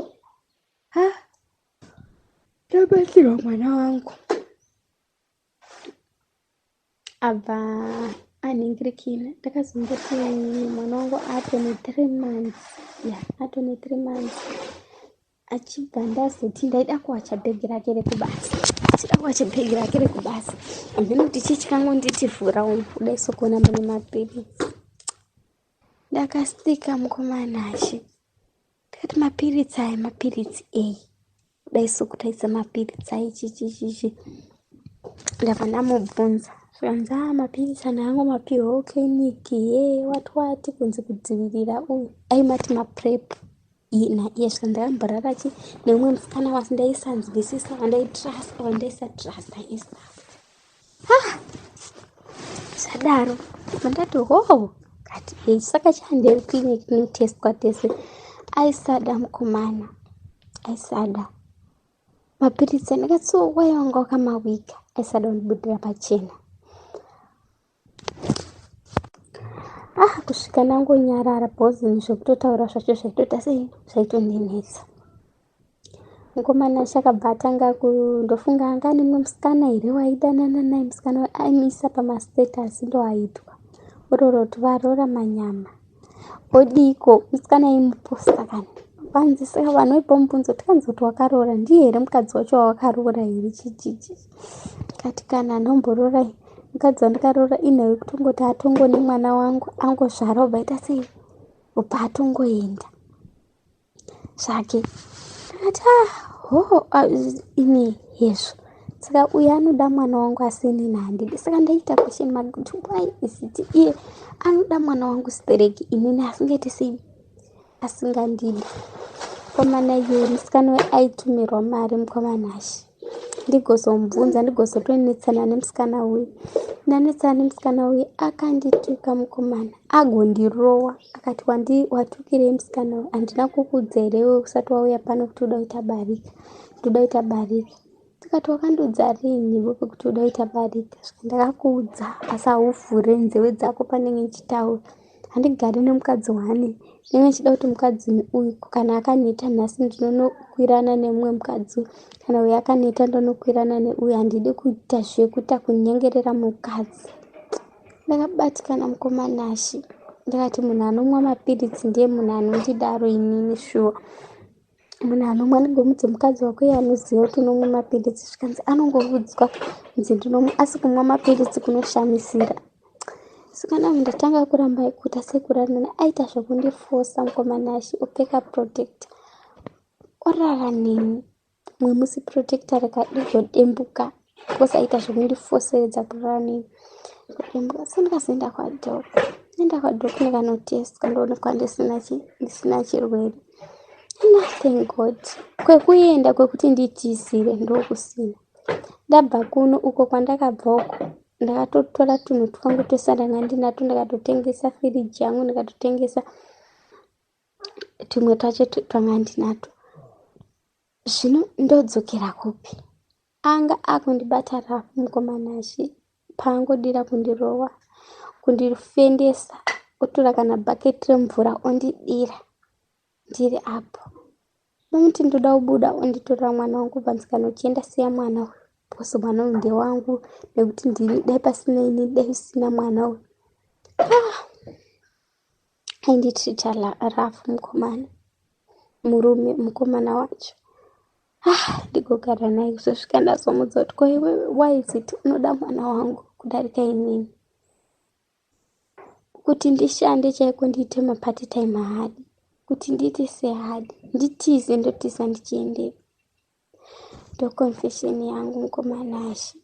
ndabatsirwa mwana wangu abva anhingirikina. Ndakazongoti mwana wangu atone 3 months atone 3 months achibva ndazoti ndaida kuwacha bhegi rake rekubasa and kuti chichikangonditi vhura kudai sokona mune mapiritsi ndakastika mukomanashi ndikati mapiritsi aya mapiritsi ei kudai sokutaisa mapiritsi aichichichichi ndabva ndamubvunza zvikanzi mapiritsi anango mapiwa kliniki wati kunzi kudzivirira uyu aimati maprep iye zvika ndakamborara neumwe musikana wasi ndaisanzwisisa wandaisa trust isa zvadaro mandati kati saka chanderi kliniki tinotestwa tese aisada mukomana aisada mapiritsi andikati wai wanga wakamawika aisada undibudira pachena kusvika ndangonyarara bhozini zvekutotaura zvacho zvaitota sei zvaitondinetsa. Mukomana akabva atanga kundofunga anga nemwe musikana here waidanana naye musikana aimisa pamastatus ndo aitwa ororoti varora manyama odiko musikana aimuposta kana panzi saka vanhu vaipomubvunza tikanzi kuti wakarora ndiye here mukadzi wacho wawakarora here chichichi kati kana nomborora mukadzi wandakarora inhau kutongoti atongo nemwana wangu angozvara ubvaita sei ubva atongoenda zvake akati ini hezvo saka uyu anoda mwana wangu asini nhandidi saka ndaita question mark kuti why is it iye anoda mwana wangu stereki inini asingati sei asingandidi. Komana iye musikana aitumirwa mari mukomanashi ndigozomubvunza ndigozotonetsana nemusikana uyu ndanetsana nemusikana uyu akandituka mukomana agondirowa akati watukirei musikana uyu handina kukudza here usati wauya pano kuti uda kuita barika tikati wakandudza rini bope kuti uda kuita barika ndakakuudza asi hauvhure nzeve dzako panenge nchitaura handigari nemukadzi wani ndinenge chida kuti mukadzi uyu kana akaneta nhasi ndinonokwirana nemumwe mukadzi kana uyu akaneta ndonokwirana neuyu handidi kuita zvekuita kunyengerera mukadzi. Ndakabatikana mukomanashi ndakati munhu anomwa mapiritsi ndiye munhu anondidaro inini shuwa. Munhu anomwa ndigomudze mukadzi wako iye anoziva kuti unomwa mapiritsi zvikanzi anongovudzwa kunzi ndinomwa asi kumwa mapiritsi kunoshamisira. Sikana ndatanga kuramba kuita sekurarana aita zvokundifosa mukomanashi opfeka protector orara neni mumwe musi protector rikadembuka kosaita zvokundifoseredza kurara neni dembuka sendikazoenda kwadhoku ndikanoteswa ndoonekwa ndisina chirwere. Thank God kwekuenda kwekuti nditizire ndokusina. Ndabva kuno uko kwandakabva uko ndakatotora tunhu twangu twese ndanga ndinato ndakatotengesa firiji yangu ndikatotengesa tumwe twacho twanga ndinato. Zvino ndodzokera kupi? Anga akundibata rafu mukomanashi paangodira kundirowa kundifendesa otora kana bhaketi remvura ondidira ndiri apo. Nomuti ndoda kubuda onditorera mwana wangu panzikana uchienda siya mwana uyu because mwana uyu ndewangu nekuti ndini dai pasina ini dai usina mwana uyu. Ainditreata rafu mukomana wacho. Ndigogara naye kusvika ndazomudza kuti iwe why is it unoda mwana wangu kudarika inini. Kuti ndishande chaiko ndiite mapart time hadi kuti ndiite sehadi nditize ndotiza ndichiendepo. Ndo confession yangu mukomanashi.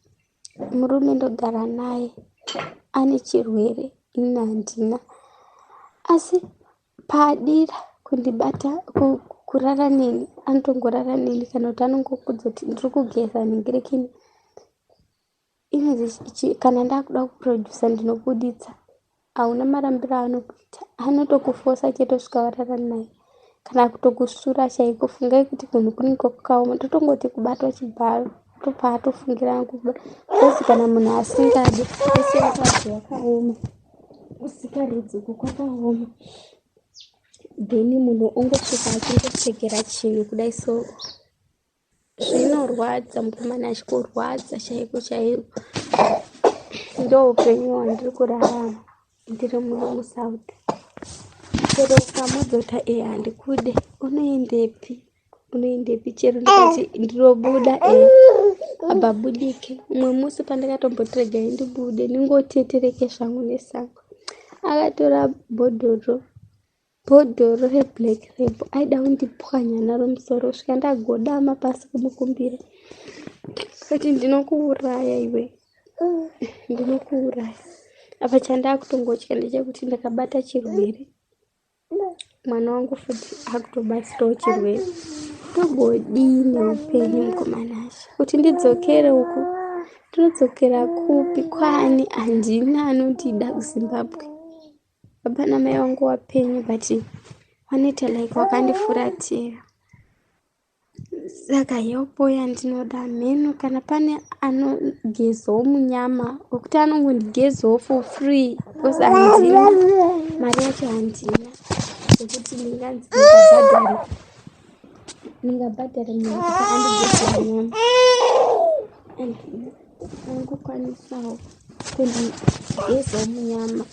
Murume ndogara naye ane chirwere ini handina asi padira kundibata kurara neni anotongorara neni kana kuti anongokudza kuti ndiri kugeza ningirikini inonzi kana ndakuda kuprodusa ndinobuditsa hauna marambiro anokuita anotokufosa chetosvika warara naye kana kutokusura chaiko. Fungai kuti kunhu kunenge kwakaoma totongoti kubatwa chibharo topatofungira kuba asi kana munhu asingadi ese wakadzi wakaoma usikaridzi uko kwakaoma then munhu ongosvika achingopfekera chinhu kudai so zvinorwadza mukomanashi kurwadza chaiko chaiko. Ndo upenyu hwandiri kurarama ndiri muno muSouth. Chero ukamudzota handikude unoendepi chero ndikati ndirobuda ababudike. Mumwe musi pandakatombotiregai ndibude ningotetereke zvangu nesango akatora bhodhoro reblack label aida kundipwanya naro musoro svika ndagodama pasi kumukumbira kuti ndinokuuraya iwe ndinokuuraya. Apa chandakutongotya ndechekuti ndakabata chirwere mwana wangu futi akutobatirawo chirwere. Tombodini upenyu mukomanashi kuti ndidzokere uku ndinodzokera kupi? Kwani handina anondida kuZimbabwe. Baba namai vangu wapenyu but vanoita like vakandifuratira. Saka yopo yandinoda mhenu kana pane anogezawo munyama wekuti anongondigezawo for free because handina mari yacho handina yekuti ningabhadhara munhu kuti andigeza nyama angokwanisawo kundigezawo munyama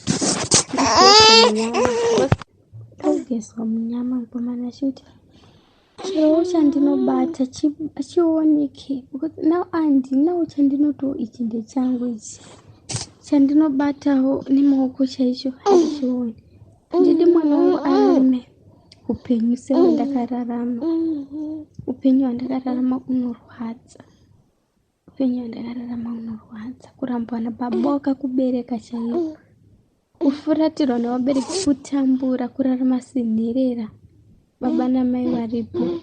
kugezwa munyama mukomanashi kuti chiro chandinobata chioneke now handinawo chandinoto ichi ndechangu ichi chandinobatawo nemaoko chaicho hachioni. Handidi mwana wangu arime upenyu sehwandakararama. Upenyu hwandakararama unorwadza. Kurambwa nababoka kubereka chaiko. Kufuratirwa nevabereki kutambura kurarama senherera baba namai varipo.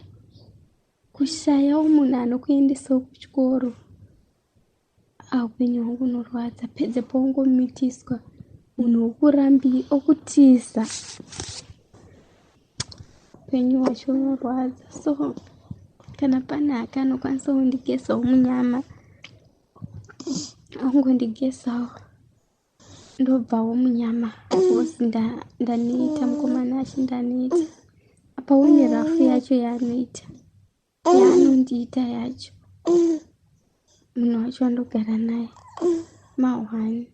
Kushayawo munhu anokuendesawo kuchikoro. Upenyu hwangu unorwadza. Pedzepo ungomitiswa munhu wokurambi okutiza. Upenyu hwacho unorwadza. So kana pane akanokwanisa kundigezawo munyama ongondigezawo ndobvawo munyama because ndaniita mukomana achindanita apaone rafu yacho yaanoita yaanondiita yacho munhu wacho andogara naye mahwani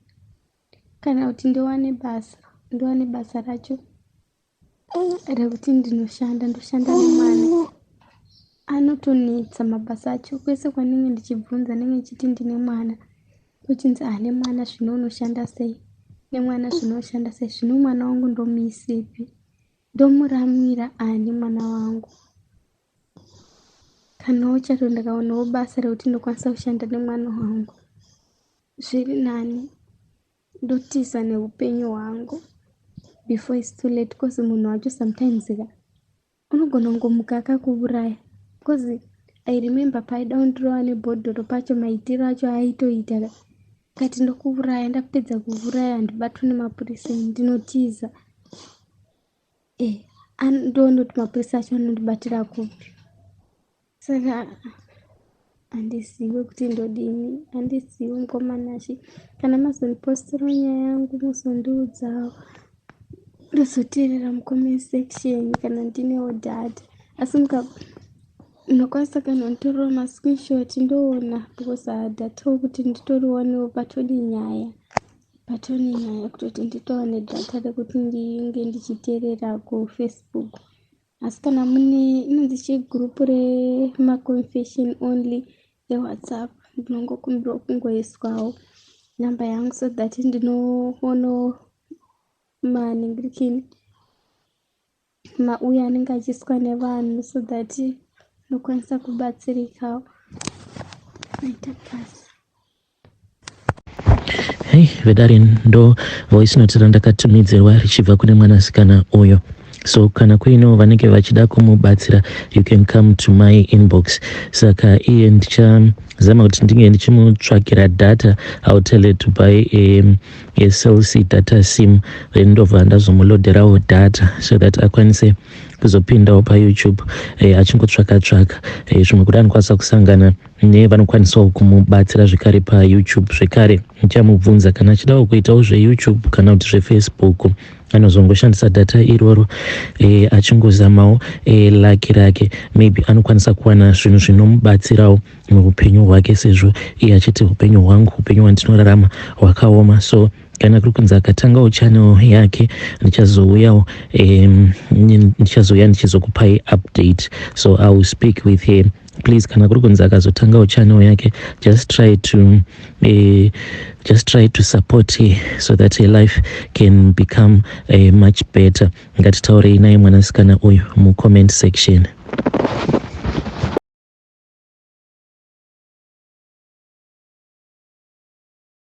kana kuti ndiwane basa racho rekuti ndoshanda nemwana anotonetsa mabasa acho kwese kwanenge ndichibvunza nenge nchiti ndine mwana kuchinzi ane mwana zvino unoshanda sei nemwana zvinoshanda sei zvino mwana wangu ndomuisepi ndomuramira ane mwana wangu kana uchato ndakaonawo basa rekuti ndokwanisa kushanda nemwana wangu zviri nani ndotiza neupenyu hwangu before it's too late because munhu wacho sometimes unogona kungomuka akakuuraya because I remember paida kundirowa nebhodhoro pacho maitiro acho aitoita kati ndokuuraya ndapedza kuuraya handibatwa nemapurisa ndinotiza ndondoti mapurisa acho anondibatira kupi saka handizive kuti ndodini handizive mukomanashi kana mazondipostera nyaya yangu muzondiudzawo ndozoteerera mucomment section kana ndinewo data asi munokwanisa kana nditoriwo mascreenshot ndoona because data kuti nditoriwonewo patoni nyaya kutoti nditowane data rekuti ndinge ndichiteerera kufacebook asi kana mune inonzi chigrupu remaconfession only rewhatsapp ndinongokumbirwa kungoiswawo namba yangu so that ndinoonawo maningirikini mauya anenge achiiswa nevanhu so that nokwanisa kubatsirikawo naita basa. Hey, vedari ndo voice note randakatumidzirwa richibva kune mwanasikana uyo. So kana kuino vanenge vachida kumubatsira you can come to my inbox. Saka iye ndichazama kuti ndinge ndichimutsvakira data. I'll tell her to buy a Cell C data sim then ndobva ndazomulodherawo data so that akwanise kuzopindawo paYouTube achingotsvaka zvimwe kuti anokwanisa kusangana nevanokwanisawo kumubatsira zvekare paYouTube. Zvekare nichamubvunza kana achidawo kuitawo zveYouTube kana kuti zveFacebook anozongoshandisa data iroro achingozamawo laki rake maybe anokwanisa kuwana zvinhu zvinomubatsirawo muupenyu hwake sezvo iye achiti upenyu hwandinorarama hwakaoma. So kana kuri kunzi akatangawo channel yake ndichazouya ndichizokupai update, so I will speak with her. Please kana kuri kunzi akazotangawo channel yake just try to support her so that her life can become much better. Ngatitaurei naye mwanasikana uyu mucomment section.